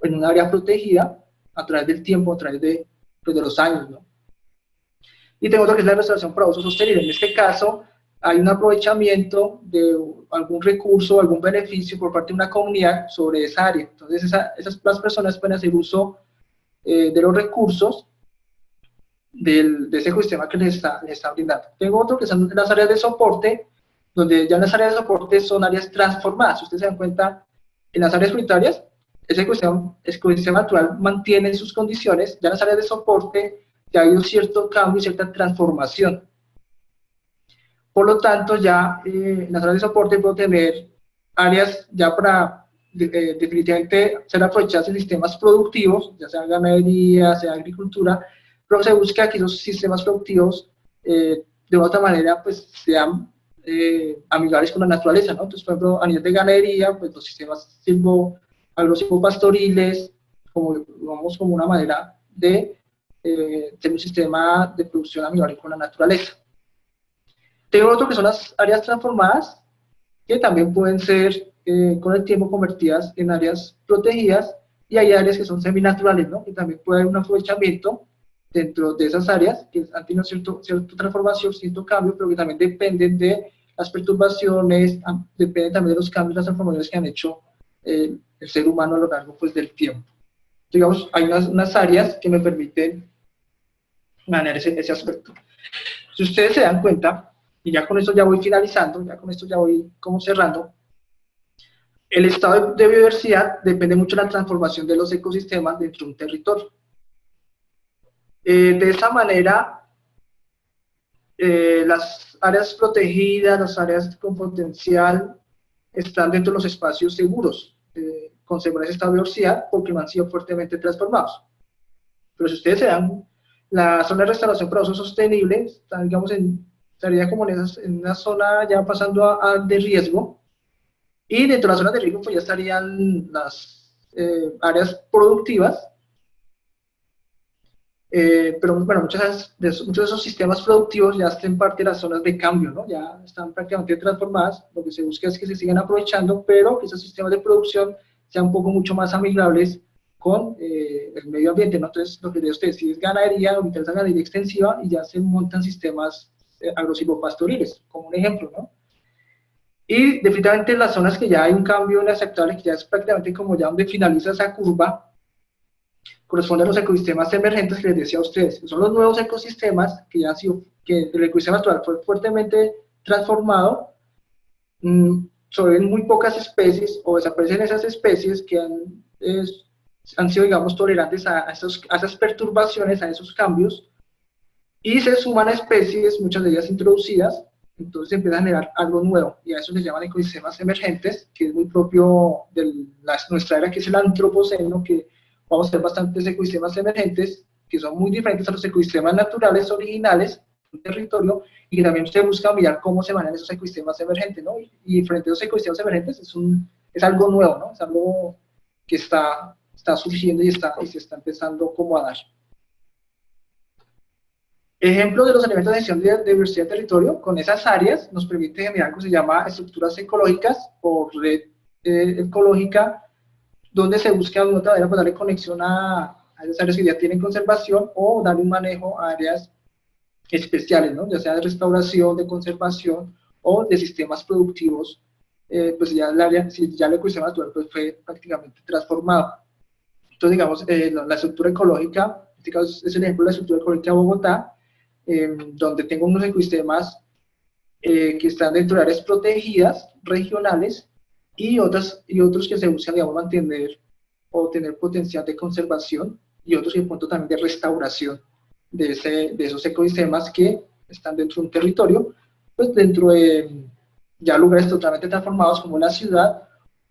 un área protegida a través del tiempo, a través de los años, ¿no? Y tengo otro que es la restauración para uso sostenible. En este caso, hay un aprovechamiento de algún recurso, algún beneficio por parte de una comunidad sobre esa área. Entonces, las personas pueden hacer uso de los recursos de ese ecosistema que les está brindando. Tengo otro que son las áreas de soporte, donde ya las áreas de soporte son áreas transformadas. Si ustedes se dan cuenta, en las áreas prioritarias, ese ecosistema natural mantiene sus condiciones, ya en las áreas de soporte ya ha habido cierto cambio y cierta transformación. Por lo tanto, ya en las áreas de soporte puedo tener áreas ya para definitivamente ser aprovechadas en sistemas productivos, ya sea ganadería, sea agricultura, pero se busca que esos sistemas productivos de otra manera pues sean amigables con la naturaleza, ¿no? Entonces, por ejemplo, a nivel de ganadería, pues los sistemas silvopastoriles, como una manera de tener un sistema de producción amigable con la naturaleza. Tengo otro que son las áreas transformadas, que también pueden ser con el tiempo convertidas en áreas protegidas, y hay áreas que son seminaturales, ¿no? Que también puede haber un aprovechamiento dentro de esas áreas que han tenido cierta transformación, cierto cambio, pero que también dependen de las perturbaciones, depende también de los cambios, las transformaciones que han hecho el ser humano a lo largo pues, del tiempo. Digamos, hay unas áreas que me permiten manejar ese aspecto. Si ustedes se dan cuenta, y ya con esto ya voy finalizando, ya con esto ya voy como cerrando, el estado de biodiversidad depende mucho de la transformación de los ecosistemas dentro de un territorio. De esa manera, las áreas protegidas, las áreas con potencial, están dentro de los espacios seguros, conservar ese estado de biodiversidad porque no han sido fuertemente transformados. Pero si ustedes se dan, la zona de restauración para uso sostenible, está, digamos, estaría como en una zona ya pasando a de riesgo, y dentro de la zona de riesgo pues ya estarían las áreas productivas, pero bueno, muchos de esos sistemas productivos ya están parte de las zonas de cambio, ¿no? Ya están prácticamente transformadas, lo que se busca es que se sigan aprovechando, pero que esos sistemas de producción sean un poco mucho más amigables con el medio ambiente, ¿no? Entonces, lo que ustedes si es ganadería, o interesa ganadería extensiva, y ya se montan sistemas agrosilvopastoriles, como un ejemplo, ¿no? Y definitivamente en las zonas que ya hay un cambio inaceptable, que ya es prácticamente como ya donde finaliza esa curva, corresponde a los ecosistemas emergentes que les decía a ustedes. Son los nuevos ecosistemas que ya han sido, que el ecosistema actual fue fuertemente transformado, sobreviven muy pocas especies o desaparecen esas especies que han sido, digamos, tolerantes a esas perturbaciones, a esos cambios, y se suman a especies, muchas de ellas introducidas, entonces se empieza a generar algo nuevo, y a eso se llaman ecosistemas emergentes, que es muy propio de nuestra era, que es el antropoceno, que vamos a ver bastantes ecosistemas emergentes, que son muy diferentes a los ecosistemas naturales originales del territorio, y que también se busca mirar cómo se manejan esos ecosistemas emergentes, ¿no? Y frente a esos ecosistemas emergentes es algo nuevo, ¿no? Es algo que está surgiendo y se está empezando como a dar. Ejemplo de los elementos de gestión de diversidad de territorio, con esas áreas nos permite generar algo que se llama estructuras ecológicas o red ecológica, donde se busca de otra manera pues, darle conexión a esas áreas que ya tienen conservación o darle un manejo a áreas especiales, ¿no? Ya sea de restauración, de conservación o de sistemas productivos, pues ya el área, si ya el ecosistema natural pues, fue prácticamente transformado. Entonces, digamos, la estructura ecológica, en este caso es el ejemplo de la estructura ecológica de Bogotá, donde tengo unos ecosistemas que están dentro de áreas protegidas, regionales, y otros que se buscan, digamos, mantener o tener potencial de conservación, y otros que de punto también de restauración de esos ecosistemas que están dentro de un territorio, pues dentro de ya lugares totalmente transformados como la ciudad,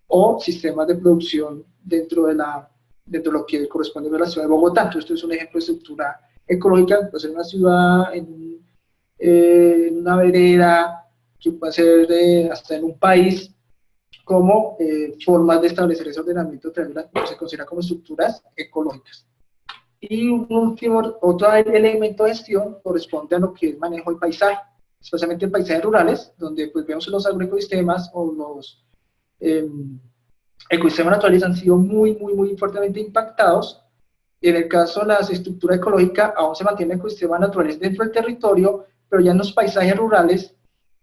o sistemas de producción dentro de lo que corresponde a la ciudad de Bogotá. Entonces, esto es un ejemplo de estructura ecológica, puede ser una ciudad, en una vereda, que puede ser hasta en un país, como formas de establecer ese ordenamiento que se considera como estructuras ecológicas. Y un último, otro elemento de gestión corresponde a lo que es manejo del paisaje, especialmente en paisajes rurales, donde pues, vemos los agroecosistemas o los ecosistemas naturales han sido muy fuertemente impactados. En el caso de la estructura ecológica, aún se mantienen ecosistemas naturales dentro del territorio, pero ya en los paisajes rurales,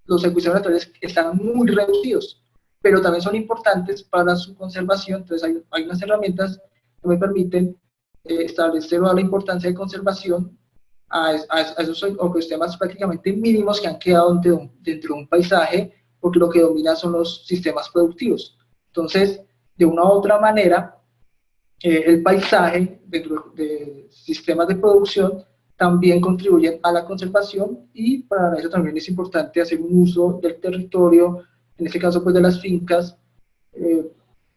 los ecosistemas naturales están muy reducidos, pero también son importantes para su conservación. Entonces hay unas herramientas que me permiten establecer la importancia de conservación a esos ecosistemas prácticamente mínimos que han quedado dentro de un paisaje, porque lo que domina son los sistemas productivos. Entonces, de una u otra manera, el paisaje dentro de sistemas de producción también contribuyen a la conservación, y para eso también es importante hacer un uso del territorio, en este caso pues de las fincas,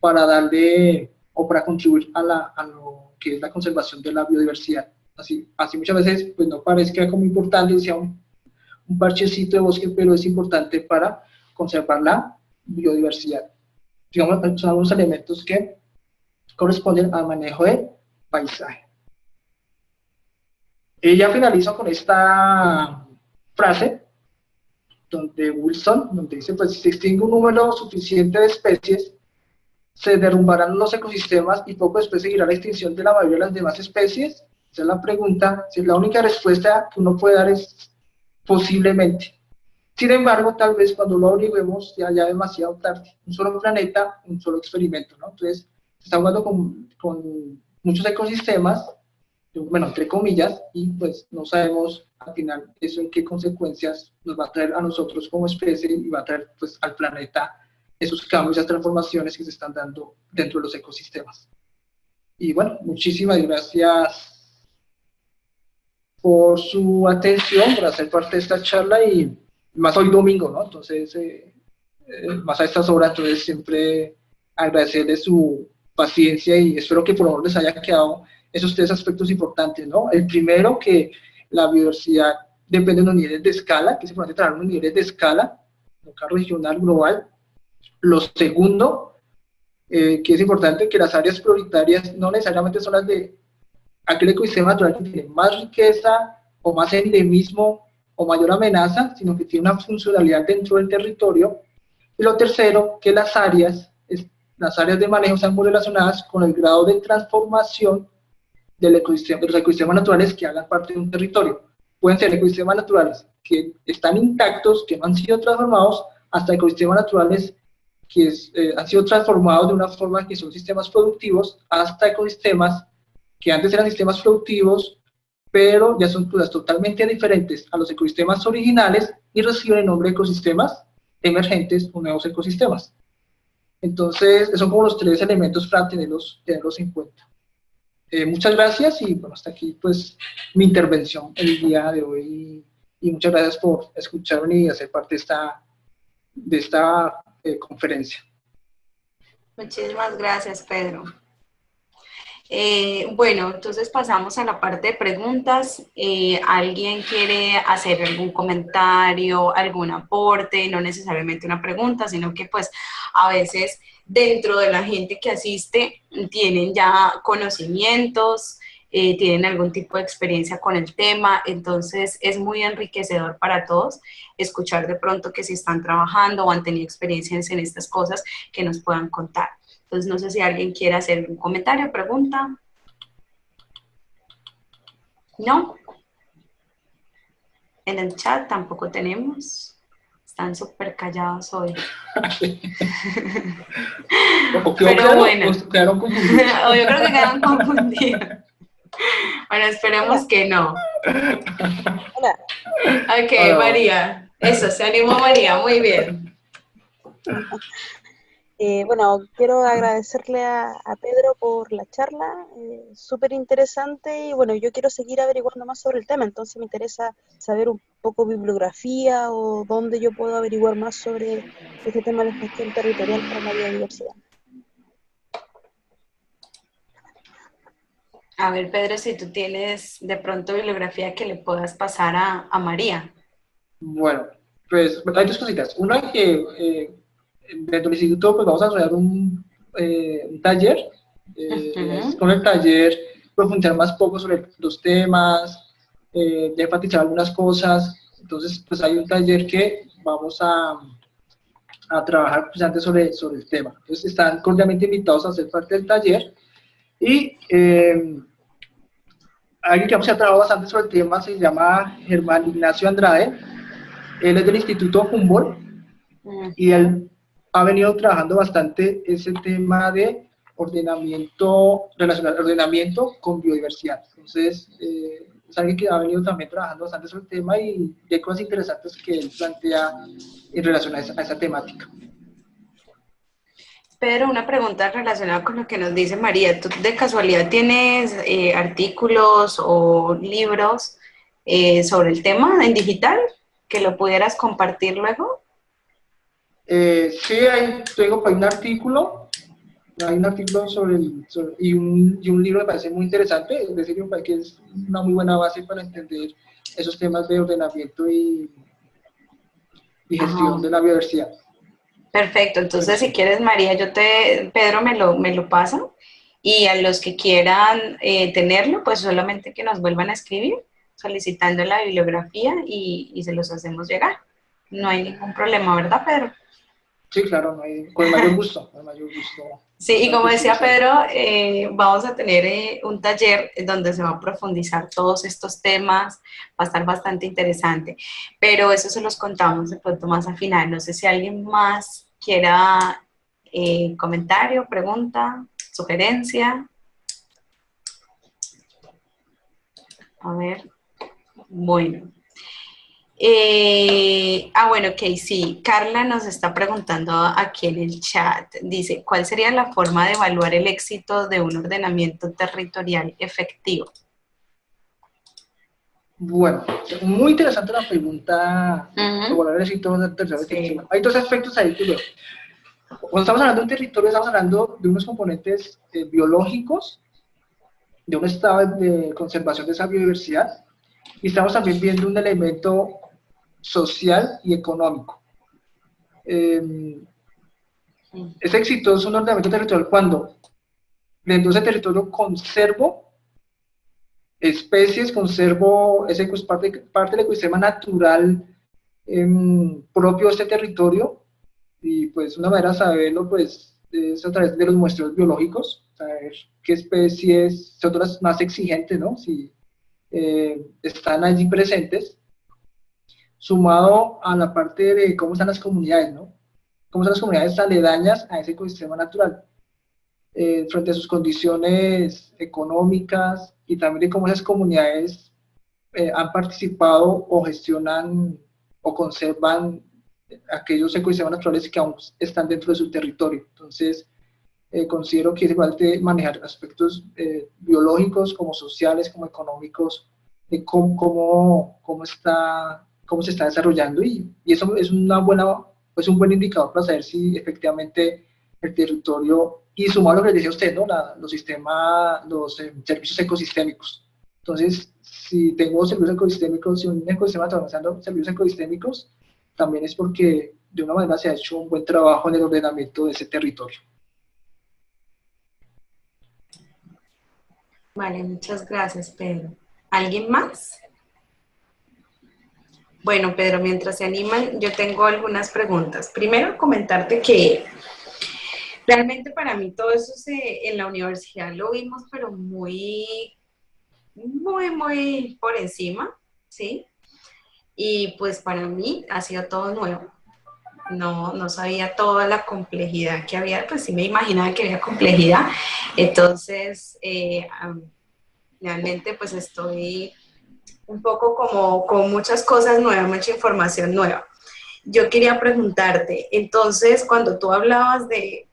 para darle o para contribuir a lo que es la conservación de la biodiversidad. Así muchas veces pues no parezca como importante, sea un parchecito de bosque, pero es importante para conservar la biodiversidad. Digamos, son algunos elementos que corresponden al manejo del paisaje. Y ya finalizo con esta frase de Wilson, donde dice, pues si se extingue un número suficiente de especies, se derrumbarán los ecosistemas y poco después seguirá la extinción de la mayoría de las demás especies. Esa es la pregunta. Si la única respuesta que uno puede dar es posiblemente. Sin embargo, tal vez cuando lo averiguemos ya demasiado tarde. Un solo planeta, un solo experimento, ¿no? Entonces, se está jugando con muchos ecosistemas, bueno, entre comillas, y pues no sabemos al final eso en qué consecuencias nos va a traer a nosotros como especie y va a traer pues al planeta esos cambios, esas transformaciones que se están dando dentro de los ecosistemas. Y bueno, muchísimas gracias por su atención, por hacer parte de esta charla y más hoy domingo, ¿no? Entonces, más a estas horas, entonces siempre agradecerle su paciencia y espero que por lo menos les haya quedado esos tres aspectos importantes, ¿no? El primero, que la biodiversidad depende de los niveles de escala, que es importante trabajar los niveles de escala, local, regional, global. Lo segundo, que es importante que las áreas prioritarias no necesariamente son las de aquel ecosistema natural que tiene más riqueza o más endemismo o mayor amenaza, sino que tiene una funcionalidad dentro del territorio. Y lo tercero, que las áreas de manejo están muy relacionadas con el grado de transformación del ecosistema, de los ecosistemas naturales que hagan parte de un territorio. Pueden ser ecosistemas naturales que están intactos, que no han sido transformados, hasta ecosistemas naturales que han sido transformados de una forma que son sistemas productivos, hasta ecosistemas que antes eran sistemas productivos, pero ya son cosas totalmente diferentes a los ecosistemas originales y reciben el nombre de ecosistemas emergentes o nuevos ecosistemas. Entonces, son como los tres elementos para tenerlos en cuenta. Muchas gracias y bueno, hasta aquí pues mi intervención el día de hoy y muchas gracias por escucharme y hacer parte de esta conferencia. Muchísimas gracias, Pedro. Bueno, entonces pasamos a la parte de preguntas. ¿Alguien quiere hacer algún comentario, algún aporte? No necesariamente una pregunta, sino que pues a veces dentro de la gente que asiste tienen ya conocimientos, tienen algún tipo de experiencia con el tema, entonces es muy enriquecedor para todos escuchar de pronto que si están trabajando o han tenido experiencias en estas cosas que nos puedan contar. Entonces, no sé si alguien quiere hacer un comentario, pregunta. ¿No? En el chat tampoco tenemos. Están súper callados hoy. Pero bueno. Yo creo que quedaron confundidos. Bueno, esperemos que no. Hola. Ok, hola. María. Eso, se animó María. Muy bien. Bueno, quiero agradecerle a Pedro por la charla, súper interesante, y bueno, yo quiero seguir averiguando más sobre el tema, entonces me interesa saber un poco bibliografía o dónde yo puedo averiguar más sobre este tema de gestión territorial para la biodiversidad. A ver, Pedro, si tú tienes de pronto bibliografía que le puedas pasar a María. Bueno, pues hay dos cositas. Una que dentro del instituto pues vamos a desarrollar un taller, con el taller profundizar más poco sobre los temas, de enfatizar algunas cosas. Entonces pues hay un taller que vamos a trabajar precisamente sobre el tema. Entonces están cordialmente invitados a ser parte del taller y alguien que hemos trabajado bastante sobre el tema se llama Germán Ignacio Andrade. Él es del Instituto Humboldt y él ha venido trabajando bastante ese tema de ordenamiento, relacionado ordenamiento con biodiversidad. Entonces, es alguien que ha venido también trabajando bastante sobre el tema y hay cosas interesantes que él plantea en relación a esa temática. Pedro, una pregunta relacionada con lo que nos dice María. ¿Tú de casualidad tienes artículos o libros sobre el tema en digital que lo pudieras compartir luego? Sí, tengo un artículo. Hay un artículo y un libro que me parece muy interesante. Es decir, me parece que es una muy buena base para entender esos temas de ordenamiento y gestión de la biodiversidad. Perfecto, entonces si quieres, María, Pedro me lo pasa, y a los que quieran tenerlo, pues solamente que nos vuelvan a escribir solicitando la bibliografía y se los hacemos llegar. No hay ningún problema, ¿verdad, Pedro? Sí, claro, no hay, con el mayor gusto, con el mayor gusto. Sí, y Claro como que sí, decía sí. Pedro, vamos a tener un taller donde se va a profundizar todos estos temas, va a estar bastante interesante, pero eso se los contamos de pronto más al final. No sé si alguien más quiera comentario, pregunta, sugerencia. A ver, bueno. Bueno, ok, sí. Carla nos está preguntando aquí en el chat. Dice, ¿cuál sería la forma de evaluar el éxito de un ordenamiento territorial efectivo? Bueno, muy interesante la pregunta. Ujú, Evaluar el éxito del territorio sí. efectivo. Hay dos aspectos ahí que veo. Cuando estamos hablando de un territorio, estamos hablando de unos componentes biológicos, de un estado de conservación de esa biodiversidad, y estamos también viendo un elemento social y económico. Es exitoso un ordenamiento territorial cuando dentro de ese territorio conservo especies, conservo ese, pues, parte del ecosistema natural propio de este territorio, y pues una manera de saberlo pues es a través de los muestreos biológicos, saber qué especies son las más exigentes, ¿no? Si están allí presentes, sumado a la parte de cómo están las comunidades, ¿no? Cómo están las comunidades aledañas a ese ecosistema natural, frente a sus condiciones económicas y también de cómo esas comunidades han participado o gestionan o conservan aquellos ecosistemas naturales que aún están dentro de su territorio. Entonces, considero que es igual de manejar aspectos biológicos, como sociales, como económicos, de cómo se está desarrollando, y eso es pues un buen indicador para saber si efectivamente el territorio, y sumado a lo que decía usted, ¿no? Los servicios ecosistémicos. Entonces, si tengo servicios ecosistémicos, si un ecosistema está avanzando servicios ecosistémicos, también es porque de una manera se ha hecho un buen trabajo en el ordenamiento de ese territorio. Vale, muchas gracias, Pedro. ¿Alguien más? Bueno, Pedro, mientras se animan, yo tengo algunas preguntas. Primero, comentarte que realmente para mí todo eso en la universidad lo vimos, pero muy por encima, ¿sí? Y pues para mí ha sido todo nuevo. No sabía toda la complejidad que había, pues sí me imaginaba que había complejidad. Entonces, realmente pues estoy un poco como con muchas cosas nuevas, mucha información nueva. Yo quería preguntarte, entonces, cuando tú hablabas de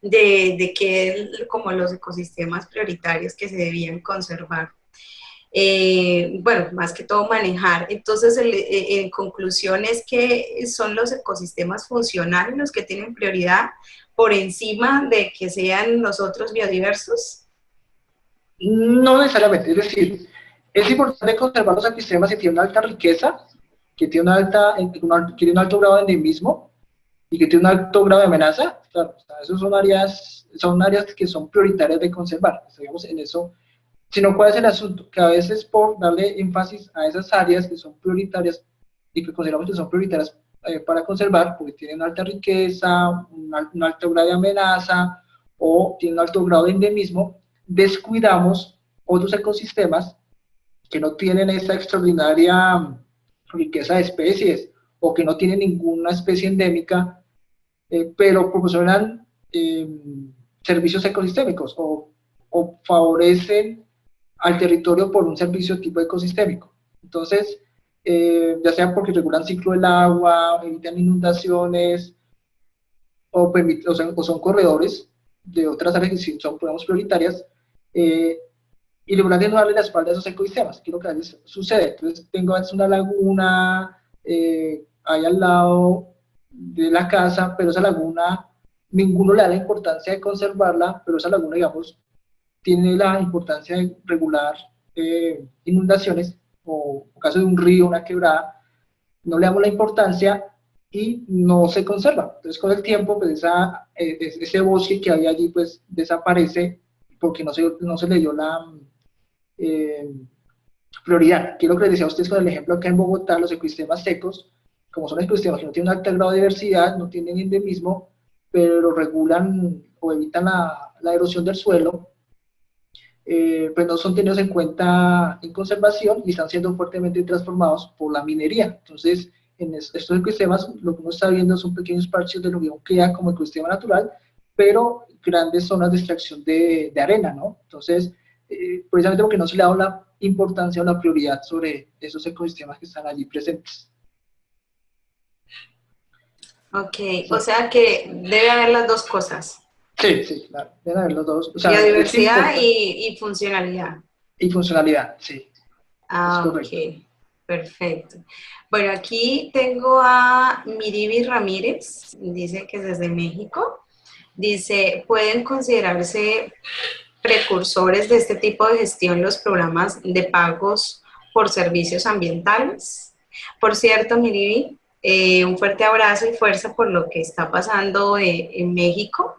que como los ecosistemas prioritarios que se debían conservar, bueno, más que todo manejar. Entonces, en conclusión es que son los ecosistemas funcionales los que tienen prioridad por encima de que sean los otros biodiversos. No necesariamente, es decir, es importante conservar los ecosistemas que tienen una alta riqueza, que tienen que tienen un alto grado de endemismo y que tienen un alto grado de amenaza. Claro, esas son áreas que son prioritarias de conservar, digamos en eso. Sino, ¿cuál es el asunto? Que a veces por darle énfasis a esas áreas que son prioritarias y que consideramos que son prioritarias para conservar, porque tienen alta riqueza, un alto grado de amenaza o tienen un alto grado de endemismo, descuidamos otros ecosistemas que no tienen esta extraordinaria riqueza de especies o que no tienen ninguna especie endémica, pero proporcionan servicios ecosistémicos o favorecen al territorio por un servicio tipo ecosistémico. Entonces, ya sea porque regulan ciclo del agua, evitan inundaciones, o son corredores de otras áreas que sí son, digamos, prioritarias, y logran no darle la espalda a esos ecosistemas, que es lo que a veces sucede. Entonces, tengo una laguna ahí al lado de la casa, pero esa laguna, ninguno le da la importancia de conservarla, pero esa laguna, digamos, tiene la importancia de regular inundaciones, o en caso de un río, una quebrada, no le damos la importancia y no se conserva. Entonces, con el tiempo, pues ese bosque que había allí, pues desaparece porque no se le dio la eh, prioridad. Quiero que les decía a ustedes con el ejemplo acá en Bogotá, los ecosistemas secos, como son ecosistemas que no tienen un alto grado de diversidad, no tienen endemismo, pero regulan o evitan la erosión del suelo, pues no son tenidos en cuenta en conservación y están siendo fuertemente transformados por la minería. Entonces, en estos ecosistemas, lo que uno está viendo son pequeños parches de lo que uno crea como ecosistema natural, pero grandes zonas de extracción de arena, ¿no? Entonces, precisamente porque no se le ha dado la importancia o la prioridad sobre esos ecosistemas que están allí presentes. Ok, Sí, o sea que debe haber las dos cosas, sí, claro, deben haber los dos. O sea, es biodiversidad importante. y funcionalidad. Y funcionalidad, sí, es Ah, correcto. ok, perfecto. Bueno, aquí tengo a Miribi Ramírez, dice que es desde México. Dice, ¿pueden considerarse precursores de este tipo de gestión los programas de pagos por servicios ambientales? Por cierto, Miribi, un fuerte abrazo y fuerza por lo que está pasando en México.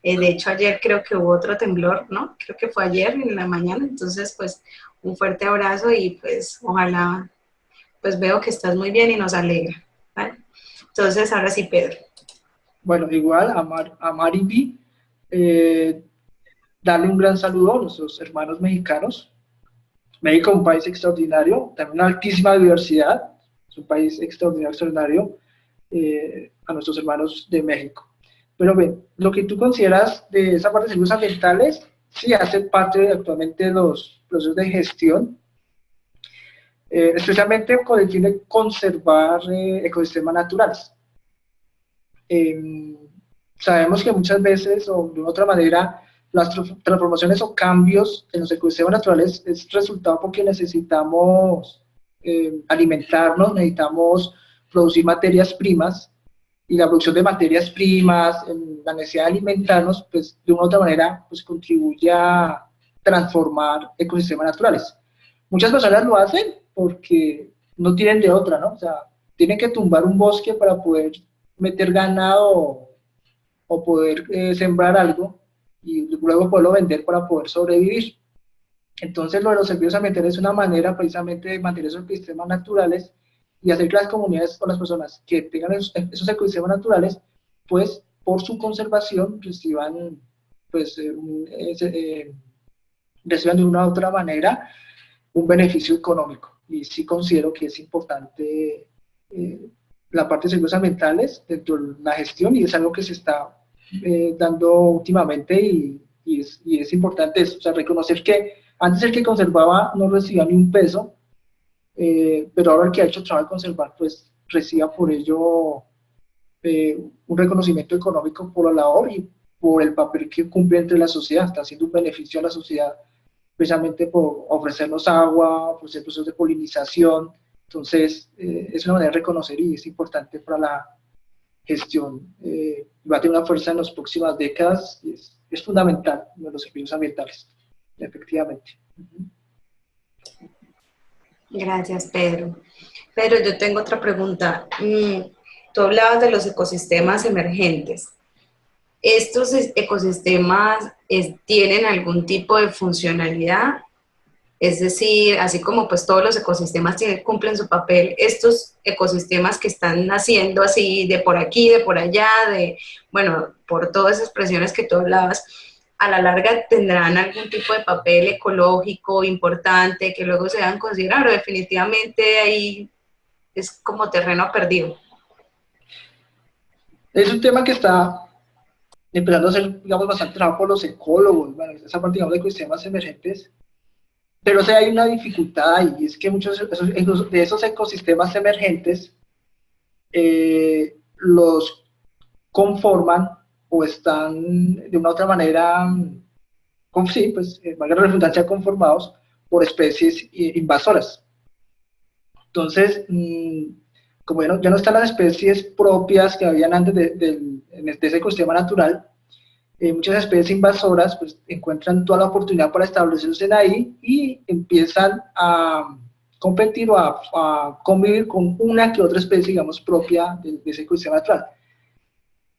De hecho, ayer creo que hubo otro temblor, ¿no? Creo que fue ayer en la mañana, entonces pues un fuerte abrazo y pues ojalá, pues veo que estás muy bien y nos alegra, ¿vale? Entonces, ahora sí, Pedro. Bueno, igual a Mariby, eh, darle un gran saludo a nuestros hermanos mexicanos. México es un país extraordinario, también una altísima diversidad, es un país extraordinario, extraordinario, a nuestros hermanos de México. Pero bien, lo que tú consideras de esa parte de servicios ambientales, sí hace parte actualmente de los procesos de gestión, especialmente con el fin de conservar ecosistemas naturales. Eh, Sabemos que muchas veces, o de otra manera, las transformaciones o cambios en los ecosistemas naturales es resultado porque necesitamos alimentarnos, necesitamos producir materias primas, y la producción de materias primas, la necesidad de alimentarnos, pues de una u otra manera, pues contribuye a transformar ecosistemas naturales. Muchas personas lo hacen porque no tienen de otra, ¿no? O sea, tienen que tumbar un bosque para poder meter ganado o poder sembrar algo y luego poderlo vender para poder sobrevivir. Entonces, lo de los servicios ambientales es una manera precisamente de mantener esos ecosistemas naturales y hacer que las comunidades o las personas que tengan esos ecosistemas naturales, pues por su conservación reciban, pues, reciban de una u otra manera un beneficio económico. Y sí considero que es importante la parte de servicios ambientales dentro de la gestión y es algo que se está dando últimamente y es importante eso, o sea, reconocer que antes el que conservaba no recibía ni un peso, pero ahora el que ha hecho trabajo de conservar pues reciba por ello un reconocimiento económico por la labor y por el papel que cumple entre la sociedad, está haciendo un beneficio a la sociedad precisamente por ofrecernos agua, ofrecer procesos de polinización. Entonces, es una manera de reconocer y es importante para la gestión. Va a tener una fuerza en las próximas décadas y es fundamental en los servicios ambientales, efectivamente. Gracias, Pedro. Pedro, yo tengo otra pregunta. Tú hablabas de los ecosistemas emergentes. ¿Estos ecosistemas tienen algún tipo de funcionalidad? Es decir, así como pues todos los ecosistemas cumplen su papel, estos ecosistemas que están naciendo así de por aquí, de por allá, bueno, por todas esas expresiones que tú hablabas, a la larga tendrán algún tipo de papel ecológico importante que luego se deben considerar o definitivamente ahí es como terreno perdido. Es un tema que está empezando a ser, digamos, bastante trabajado por los ecólogos, bueno, esa parte, digamos, de ecosistemas emergentes. Pero o sea, hay una dificultad ahí, y es que muchos de esos ecosistemas emergentes los conforman o están de una u otra manera, sí, pues, valga la redundancia, conformados por especies invasoras. Entonces, como ya no están las especies propias que habían antes de ese ecosistema natural, muchas especies invasoras pues, encuentran toda la oportunidad para establecerse ahí y empiezan a competir o a convivir con una que otra especie, digamos, propia de ese ecosistema natural.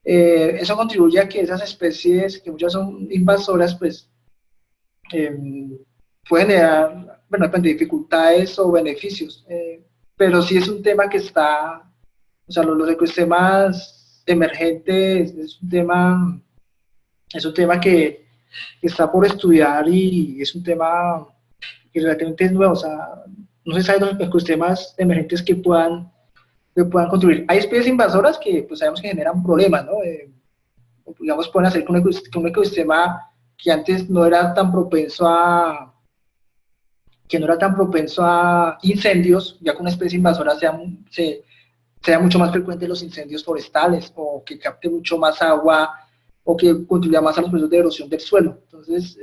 Eso contribuye a que esas especies, que muchas son invasoras, pues pueden generar, bueno, dificultades o beneficios, pero sí es un tema que está O sea, los ecosistemas emergentes es un tema que está por estudiar y es un tema que relativamente es nuevo. O sea, no se sabe los ecosistemas emergentes que puedan contribuir. Hay especies invasoras que pues sabemos que generan problemas, ¿no? Digamos, pueden hacer que un ecosistema que antes no era tan propenso a incendios, ya con una especie invasora sea mucho más frecuente los incendios forestales o que capte mucho más agua o que contribuya más a los procesos de erosión del suelo. Entonces,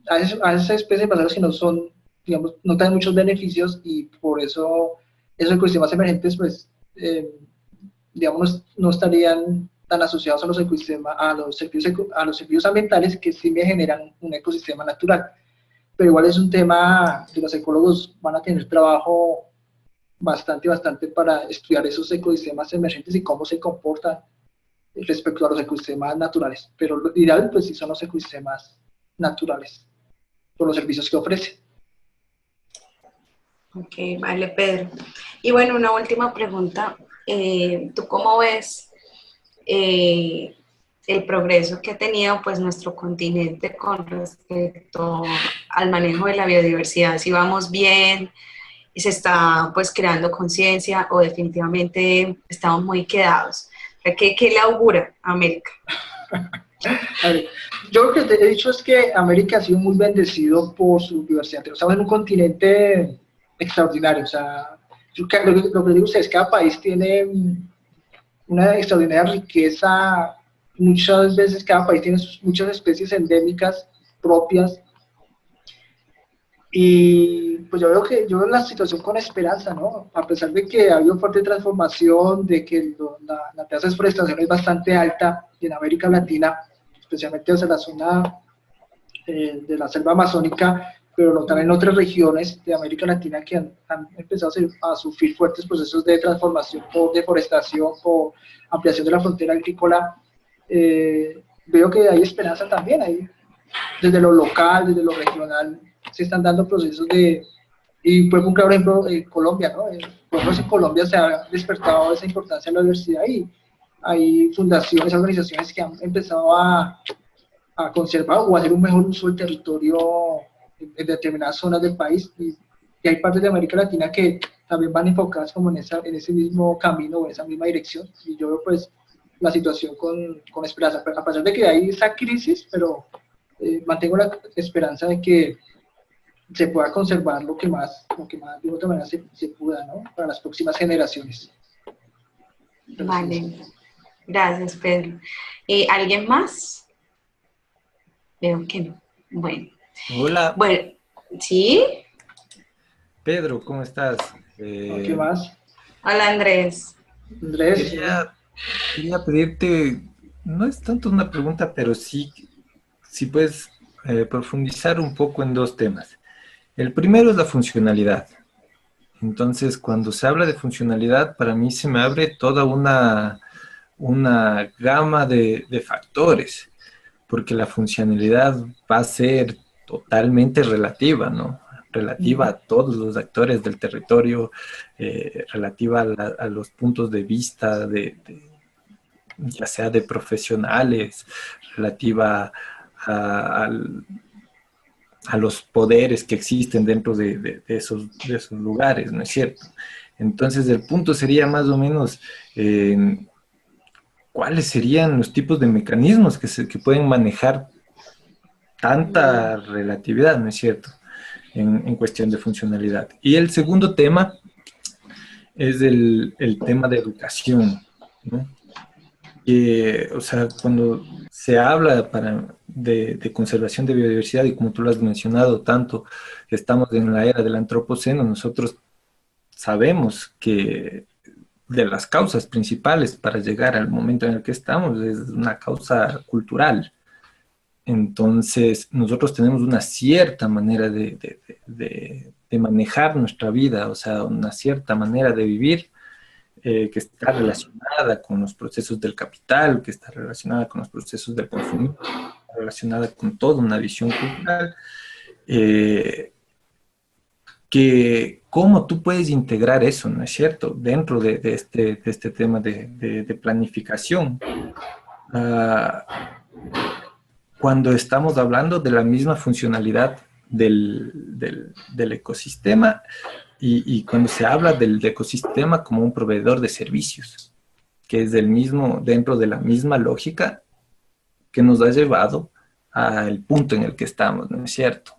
a esas especies invasoras que no son, digamos, no traen muchos beneficios y por eso esos ecosistemas emergentes, pues, digamos, no estarían tan asociados a los ecosistemas, a los servicios ambientales que sí me generan un ecosistema natural. Pero igual es un tema que los ecólogos van a tener trabajo bastante para estudiar esos ecosistemas emergentes y cómo se comportan respecto a los ecosistemas naturales. Pero lo ideal, pues sí son los ecosistemas naturales, por los servicios que ofrecen. Ok, vale, Pedro. Y bueno, una última pregunta. ¿Tú cómo ves el progreso que ha tenido pues nuestro continente con respecto al manejo de la biodiversidad? Si vamos bien, y se está pues creando conciencia o definitivamente estamos muy quedados. ¿Qué le augura a América? A ver, yo lo que te he dicho es que América ha sido muy bendecido por su diversidad. Estamos en un continente extraordinario. O sea, lo que digo es que cada país tiene una extraordinaria riqueza. Muchas veces cada país tiene muchas especies endémicas propias. Y pues yo veo la situación con esperanza, ¿no? A pesar de que ha habido fuerte transformación, de que la tasa de deforestación es bastante alta en América Latina, especialmente hacia la zona de la selva amazónica, pero no también en otras regiones de América Latina que han empezado a sufrir fuertes procesos de transformación por deforestación, por ampliación de la frontera agrícola. Veo que hay esperanza también ahí, desde lo local, desde lo regional, se están dando procesos y por un claro ejemplo, Colombia, ¿no? Por ejemplo, en Colombia se ha despertado esa importancia de la diversidad y hay fundaciones, organizaciones que han empezado a conservar o a hacer un mejor uso del territorio en determinadas zonas del país y hay partes de América Latina que también van enfocadas como en ese mismo camino o en esa misma dirección y yo veo pues la situación con esperanza, a pesar de que hay esa crisis, pero mantengo la esperanza de que se pueda conservar lo que más de otra manera se pueda, ¿no? Para las próximas generaciones. Vale, gracias, Pedro. ¿Alguien más? Veo que no. Bueno. Hola. Bueno, ¿sí? Pedro, ¿cómo estás? ¿Qué más? Hola, Andrés. Andrés. Quería pedirte, no es tanto una pregunta, pero sí, si puedes profundizar un poco en dos temas. El primero es la funcionalidad. Entonces, cuando se habla de funcionalidad, para mí se me abre toda una gama de factores, porque la funcionalidad va a ser totalmente relativa, ¿no? Relativa a todos los actores del territorio, relativa a los puntos de vista ya sea de profesionales, relativa a los poderes que existen dentro de esos lugares, ¿no es cierto? Entonces el punto sería más o menos cuáles serían los tipos de mecanismos que pueden manejar tanta relatividad, ¿no es cierto?, en cuestión de funcionalidad. Y el segundo tema es el tema de educación, ¿no? O sea, cuando se habla de conservación de biodiversidad, y como tú lo has mencionado tanto, que estamos en la era del antropoceno, nosotros sabemos que de las causas principales para llegar al momento en el que estamos es una causa cultural. Entonces, nosotros tenemos una cierta manera de manejar nuestra vida, o sea, una cierta manera de vivir que está relacionada con los procesos del capital, que está relacionada con los procesos del consumo, relacionada con toda una visión cultural, que cómo tú puedes integrar eso, ¿no es cierto?, dentro de este tema de planificación. Cuando estamos hablando de la misma funcionalidad del ecosistema y cuando se habla del ecosistema como un proveedor de servicios, que es dentro de la misma lógica que nos ha llevado al punto en el que estamos, ¿no es cierto?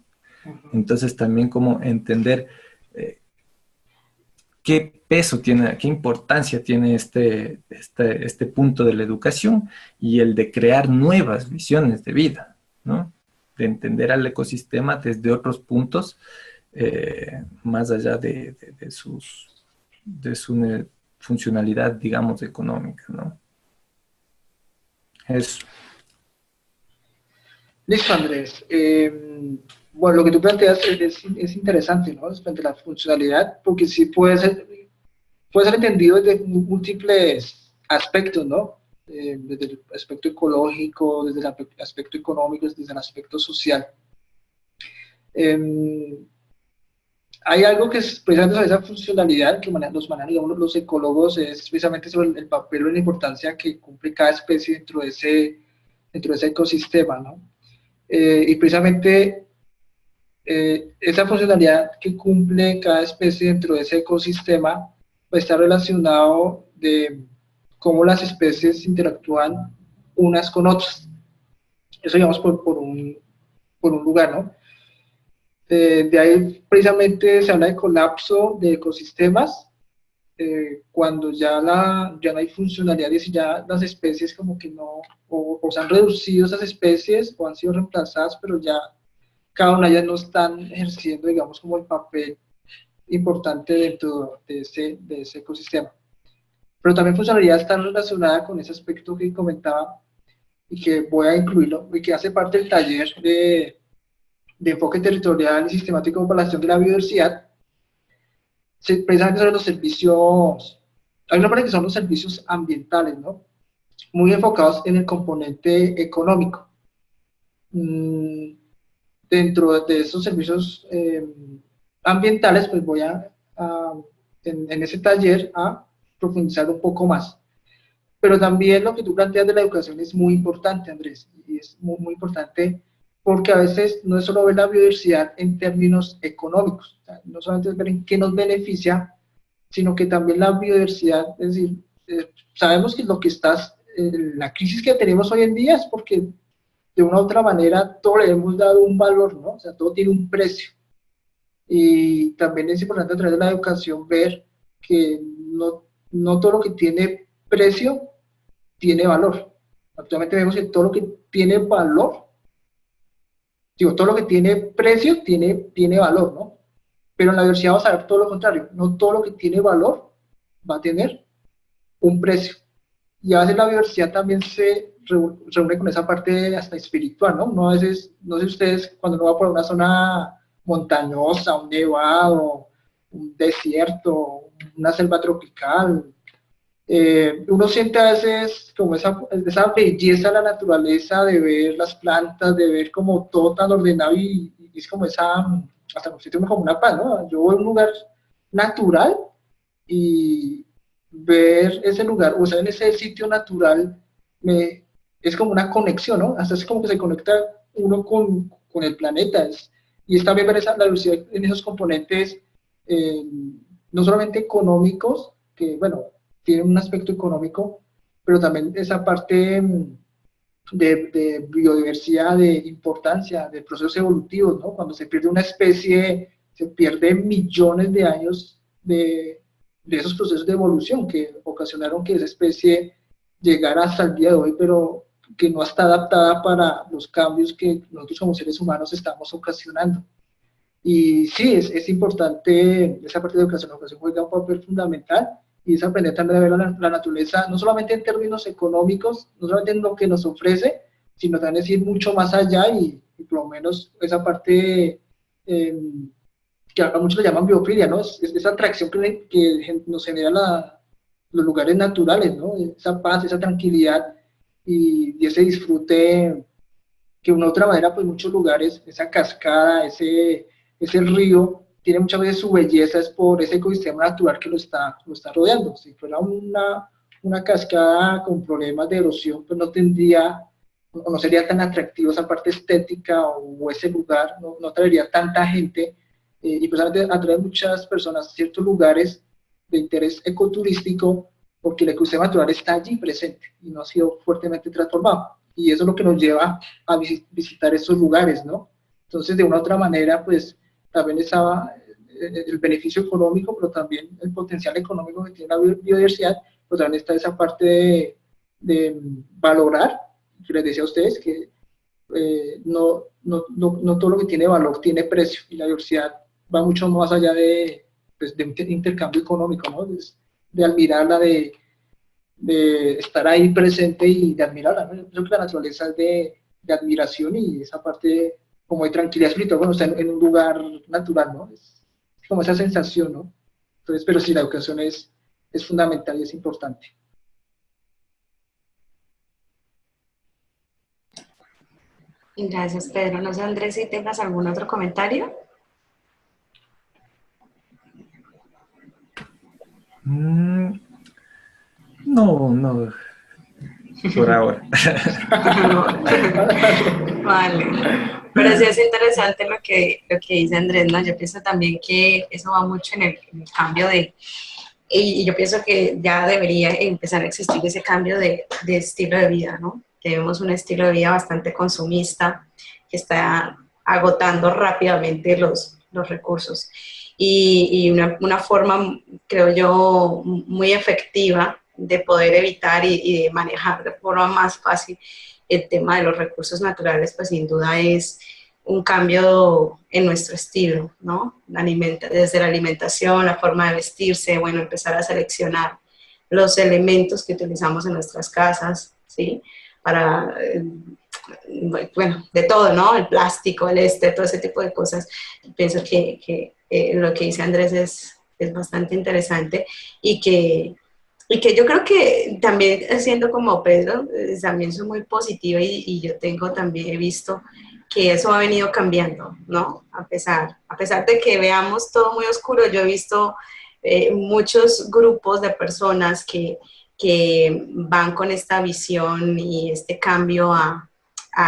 Entonces también como entender qué peso tiene, qué importancia tiene este punto de la educación y el de crear nuevas visiones de vida, ¿no? De entender al ecosistema desde otros puntos, más allá de su funcionalidad, digamos, económica, ¿no? Eso. Listo, Andrés. Bueno, lo que tú planteas es interesante, ¿no? Frente a la funcionalidad, porque sí puede ser entendido desde múltiples aspectos, ¿no? Desde el aspecto ecológico, desde el aspecto económico, desde el aspecto social. Hay algo que es precisamente sobre esa funcionalidad que nos manejan, digamos, los ecólogos, es precisamente sobre el papel y la importancia que cumple cada especie dentro de ese ecosistema, ¿no? Y precisamente esa funcionalidad que cumple cada especie dentro de ese ecosistema pues, está relacionado de cómo las especies interactúan unas con otras. Eso digamos por un lugar, ¿no? De ahí precisamente se habla de colapso de ecosistemas, cuando ya no hay funcionalidades y ya las especies como que no, o se han reducido esas especies o han sido reemplazadas, pero ya cada una de ellas no están ejerciendo, digamos, como el papel importante dentro de ese ecosistema. Pero también funcionalidad está relacionada con ese aspecto que comentaba y que voy a incluirlo, y que hace parte del taller de enfoque territorial y sistemático de población de la biodiversidad, precisamente sobre los servicios. Hay una parte que son los servicios ambientales, ¿no? Muy enfocados en el componente económico. Dentro de esos servicios ambientales, pues voy en ese taller a profundizar un poco más. Pero también lo que tú planteas de la educación es muy importante, Andrés, y es muy, muy importante porque a veces no es solo ver la biodiversidad en términos económicos, o sea, no solamente es ver en qué nos beneficia, sino que también la biodiversidad, es decir, sabemos que lo que la crisis que tenemos hoy en día es porque de una u otra manera todo le hemos dado un valor, ¿no? O sea, todo tiene un precio. Y también es importante a través de la educación ver que no todo lo que tiene precio tiene valor. Actualmente vemos que todo lo que tiene valor, todo lo que tiene precio tiene valor, ¿no? Pero en la diversidad vamos a ver todo lo contrario. No todo lo que tiene valor va a tener un precio. Y a veces la biodiversidad también se reúne con esa parte hasta espiritual, ¿no? No, a veces, no sé ustedes, cuando uno va por una zona montañosa, un nevado, un desierto, una selva tropical, uno siente a veces como esa belleza de la naturaleza, de ver las plantas, de ver como todo tan ordenado y es como hasta un sitio como una paz, ¿no? Yo voy a un lugar natural y ver ese lugar, o sea, en ese sitio natural, es como una conexión, ¿no? Hasta es como que se conecta uno con el planeta, y es también ver la diversidad en esos componentes, no solamente económicos, que bueno, tienen un aspecto económico, pero también esa parte de biodiversidad, de importancia, de procesos evolutivos, ¿no? Cuando se pierde una especie, se pierden millones de años de esos procesos de evolución que ocasionaron que esa especie llegara hasta el día de hoy, pero que no está adaptada para los cambios que nosotros como seres humanos estamos ocasionando. Y sí, es importante esa parte de educación. La educación juega un papel fundamental y es aprender también a ver la naturaleza, no solamente en términos económicos, no solamente en lo que nos ofrece, sino también es ir mucho más allá y por lo menos esa parte que a muchos le llaman biofilia, ¿no? Es esa atracción que nos genera los lugares naturales, ¿no? Esa paz, esa tranquilidad y ese disfrute que de una u otra manera, pues muchos lugares, esa cascada, ese río, tiene muchas veces su belleza es por ese ecosistema natural que lo está rodeando. Si fuera una cascada con problemas de erosión, pues no tendría, o no sería tan atractivo esa parte estética o ese lugar, no atraería tanta gente, y precisamente atrae muchas personas a ciertos lugares de interés ecoturístico porque el ecosistema natural está allí presente y no ha sido fuertemente transformado. Y eso es lo que nos lleva a visitar esos lugares, ¿no? Entonces, de una u otra manera, pues, también estaba el beneficio económico, pero también el potencial económico que tiene la biodiversidad, pues también está esa parte de valorar, que les decía a ustedes, que no todo lo que tiene valor tiene precio, y la diversidad va mucho más allá de, pues, de un intercambio económico, ¿no? De admirarla, de estar ahí presente y de admirarla, ¿no? Yo creo que la naturaleza es de admiración, y esa parte como de tranquilidad espiritual cuando está en un lugar natural, ¿no? Es como esa sensación, ¿no? Entonces, pero sí, la educación es fundamental y es importante. Gracias, Pedro. No sé, Andrés, si tengas algún otro comentario. No, por ahora. Vale. Pero sí es interesante lo que dice Andrés, ¿no? Yo pienso también que eso va mucho en el cambio y yo pienso que ya debería empezar a existir ese cambio de estilo de vida, ¿no? Tenemos un estilo de vida bastante consumista que está agotando rápidamente los recursos. Y una forma, creo yo, muy efectiva de poder evitar y de manejar de forma más fácil el tema de los recursos naturales, pues sin duda es un cambio en nuestro estilo, ¿no? Desde la alimentación, la forma de vestirse, bueno, empezar a seleccionar los elementos que utilizamos en nuestras casas, ¿sí? Para, bueno, de todo, ¿no? El plástico, todo ese tipo de cosas. Pienso que lo que dice Andrés es bastante interesante y que yo creo que también, siendo como Pedro, también soy muy positiva y yo he visto que eso ha venido cambiando, ¿no? A pesar de que veamos todo muy oscuro, yo he visto muchos grupos de personas que van con esta visión y este cambio a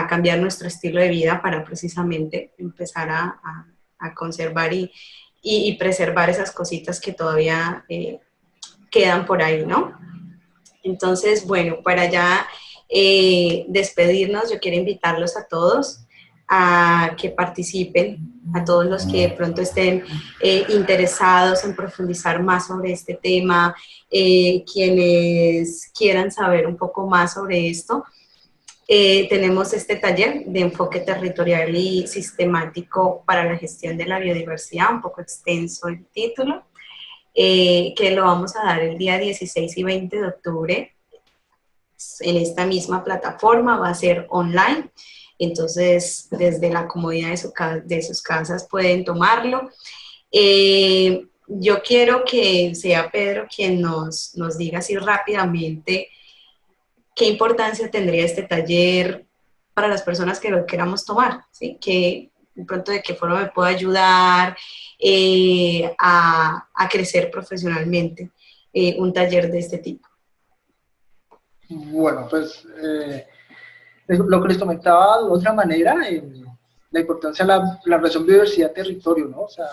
cambiar nuestro estilo de vida para precisamente empezar a conservar y preservar esas cositas que todavía quedan por ahí, ¿no? Entonces, bueno, para ya despedirnos, yo quiero invitarlos a todos a que participen, a todos los que de pronto estén interesados en profundizar más sobre este tema, quienes quieran saber un poco más sobre esto. Tenemos este taller de enfoque territorial y sistemático para la gestión de la biodiversidad, un poco extenso el título, que lo vamos a dar el día 16 y 20 de octubre en esta misma plataforma, va a ser online, entonces desde la comodidad de sus casas pueden tomarlo. Yo quiero que sea Pedro quien nos diga así rápidamente qué importancia tendría este taller para las personas que lo queramos tomar, ¿sí? Que de pronto de qué forma me puede ayudar a crecer profesionalmente un taller de este tipo. Bueno, pues lo que les comentaba de otra manera, la importancia de la relación biodiversidad-territorio, ¿no? O sea,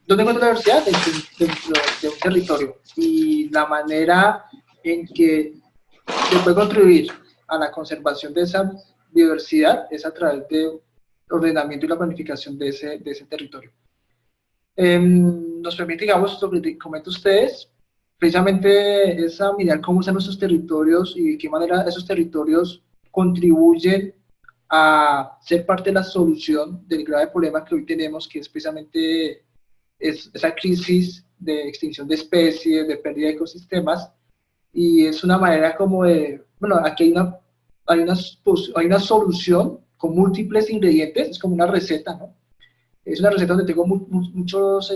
¿dónde encuentra la diversidad? Dentro de un territorio, y la manera en que se puede contribuir a la conservación de esa biodiversidad es a través del ordenamiento y la planificación de ese territorio. Nos permite, digamos, lo que comentan ustedes, precisamente esa mirar cómo están nuestros territorios y de qué manera esos territorios contribuyen a ser parte de la solución del grave problema que hoy tenemos, que es precisamente esa crisis de extinción de especies, de pérdida de ecosistemas. Y es una manera como de, bueno, aquí hay una solución con múltiples ingredientes, es como una receta, ¿no? Es una receta donde tengo muchos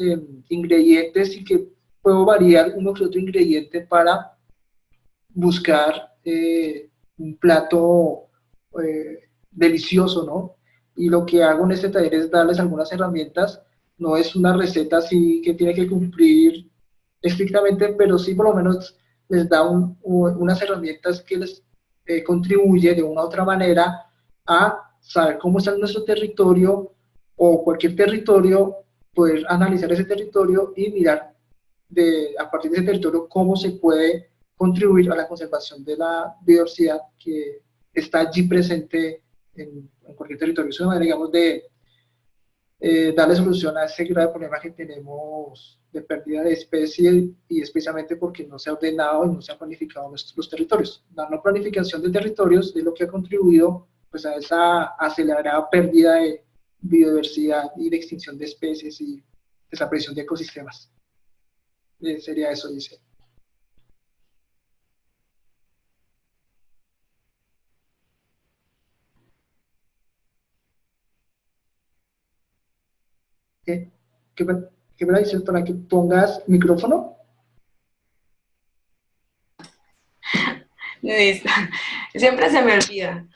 ingredientes y que puedo variar uno que otro ingrediente para buscar un plato delicioso, ¿no? Y lo que hago en este taller es darles algunas herramientas no es una receta así que tiene que cumplir estrictamente, pero sí por lo menos les da unas herramientas que les contribuye de una u otra manera a saber cómo está nuestro territorio o cualquier territorio, poder analizar ese territorio y mirar a partir de ese territorio cómo se puede contribuir a la conservación de la biodiversidad que está allí presente en cualquier territorio. Es una manera, digamos, de darle solución a ese grave problema que tenemos de pérdida de especies, y especialmente porque no se ha ordenado y no se han planificado los territorios. La no planificación de territorios es lo que ha contribuido pues, a esa acelerada pérdida de biodiversidad y de extinción de especies y desaparición de ecosistemas. Sería eso, dice. ¿Qué me dices para que pongas micrófono? Listo. Siempre se me olvida.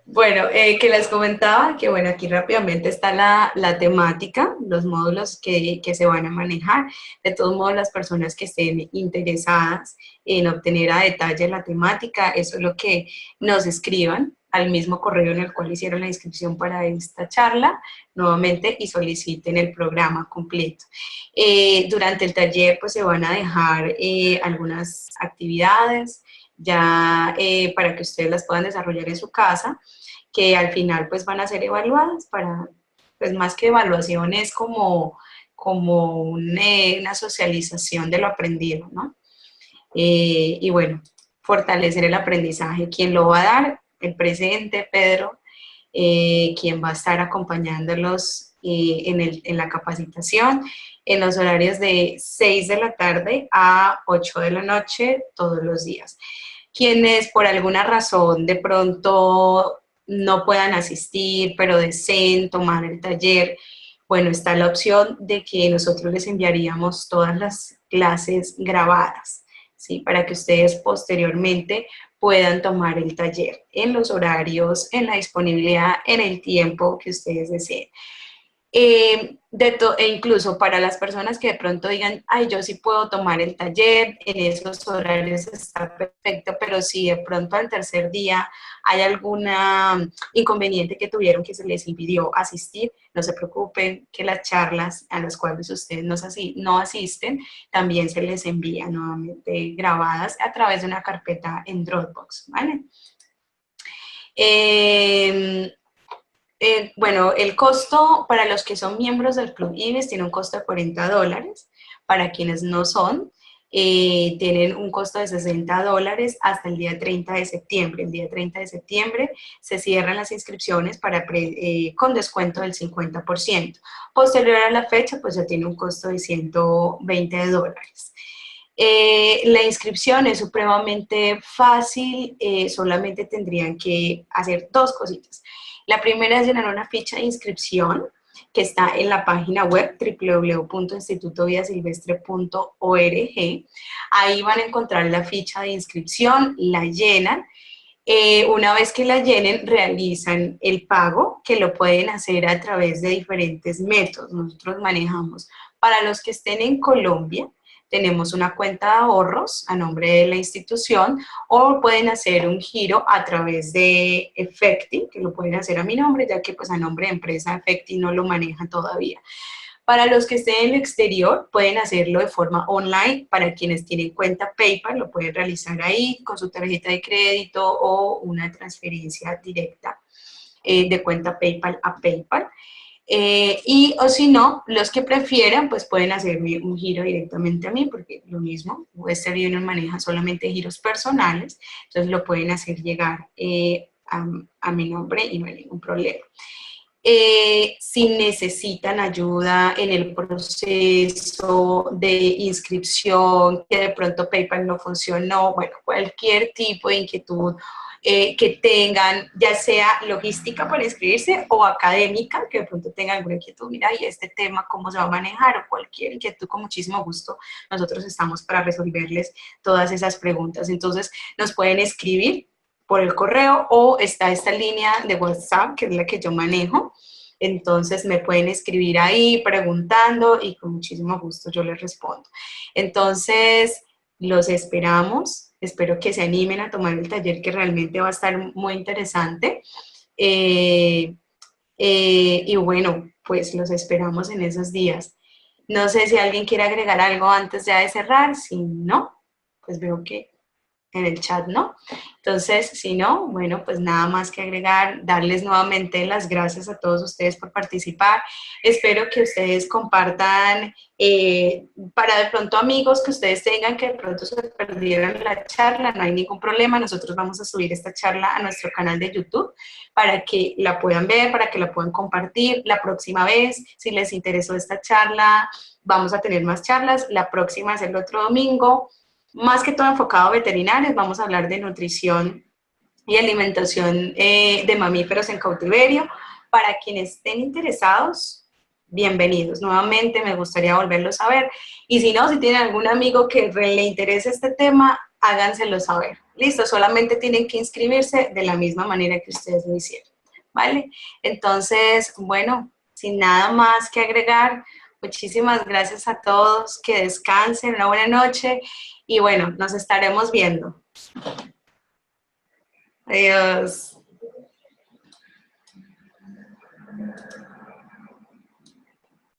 Bueno, que les comentaba que, bueno, aquí rápidamente está la temática, los módulos que se van a manejar. De todos modos, las personas que estén interesadas en obtener a detalle la temática, eso es lo que nos escriban al mismo correo en el cual hicieron la inscripción para esta charla, nuevamente, y soliciten el programa completo. Durante el taller, pues, se van a dejar algunas actividades, ya para que ustedes las puedan desarrollar en su casa, que al final pues van a ser evaluadas para, pues más que evaluación es como una socialización de lo aprendido, ¿no? Y bueno, fortalecer el aprendizaje. ¿Quién lo va a dar? El presidente Pedro, quien va a estar acompañándolos en la capacitación, en los horarios de 6 de la tarde a 8 de la noche, todos los días. Quienes por alguna razón de pronto no puedan asistir, pero deseen tomar el taller, bueno, está la opción de que nosotros les enviaríamos todas las clases grabadas, ¿sí? Para que ustedes posteriormente puedan tomar el taller en los horarios, en la disponibilidad, en el tiempo que ustedes deseen. E incluso para las personas que de pronto digan, ay, yo sí puedo tomar el taller, en esos horarios está perfecto, pero si de pronto al tercer día hay algún inconveniente que tuvieron que se les impidió asistir, no se preocupen que las charlas a las cuales ustedes no asisten, también se les envían nuevamente grabadas a través de una carpeta en Dropbox, ¿vale? Bueno, el costo para los que son miembros del Club IBES tiene un costo de $40. Para quienes no son, tienen un costo de $60 hasta el día 30 de septiembre. El día 30 de septiembre se cierran las inscripciones con descuento del 50%. Posterior a la fecha, pues ya tiene un costo de $120. La inscripción es supremamente fácil, solamente tendrían que hacer dos cositas. La primera es llenar una ficha de inscripción que está en la página web www.institutovidasilvestre.org. Ahí van a encontrar la ficha de inscripción, la llenan. Una vez que la llenen, realizan el pago, que lo pueden hacer a través de diferentes métodos. Nosotros manejamos, para los que estén en Colombia, tenemos una cuenta de ahorros a nombre de la institución, o pueden hacer un giro a través de Efecti, que lo pueden hacer a mi nombre, ya que pues a nombre de empresa Efecti no lo maneja todavía. Para los que estén en el exterior, pueden hacerlo de forma online. Para quienes tienen cuenta PayPal, lo pueden realizar ahí con su tarjeta de crédito o una transferencia directa de cuenta PayPal a PayPal. O si no, los que prefieran, pues pueden hacerme un giro directamente a mí, porque lo mismo, Western Union maneja solamente giros personales, entonces lo pueden hacer llegar a mi nombre y no hay ningún problema. Si necesitan ayuda en el proceso de inscripción, que de pronto PayPal no funcionó, bueno, cualquier tipo de inquietud que tengan, ya sea logística para inscribirse o académica, que de pronto tengan alguna inquietud, mira, y este tema, cómo se va a manejar, o cualquier inquietud, con muchísimo gusto, nosotros estamos para resolverles todas esas preguntas. Entonces, nos pueden escribir por el correo, o está esta línea de WhatsApp, que es la que yo manejo, Entonces me pueden escribir ahí preguntando y con muchísimo gusto yo les respondo. Entonces los esperamos, espero que se animen a tomar el taller que realmente va a estar muy interesante. Y bueno, pues los esperamos en esos días. No sé si alguien quiere agregar algo antes ya de cerrar, si no, pues veo que en el chat, ¿no? Entonces, si no, bueno, pues nada más que agregar, darles nuevamente las gracias a todos ustedes por participar. Espero que ustedes compartan para de pronto amigos que ustedes tengan que de pronto se perdieron la charla, no hay ningún problema, nosotros vamos a subir esta charla a nuestro canal de YouTube para que la puedan ver, para que la puedan compartir. La próxima vez, si les interesó esta charla, vamos a tener más charlas. La próxima es el otro domingo. Más que todo enfocado a veterinarios, vamos a hablar de nutrición y alimentación de mamíferos en cautiverio. Para quienes estén interesados, bienvenidos. Nuevamente me gustaría volverlos a ver. Y si no, si tienen algún amigo que le interese este tema, háganselo saber. Listo, solamente tienen que inscribirse de la misma manera que ustedes lo hicieron. ¿Vale? Entonces, bueno, sin nada más que agregar, muchísimas gracias a todos, que descansen, una buena noche y bueno, nos estaremos viendo. Adiós.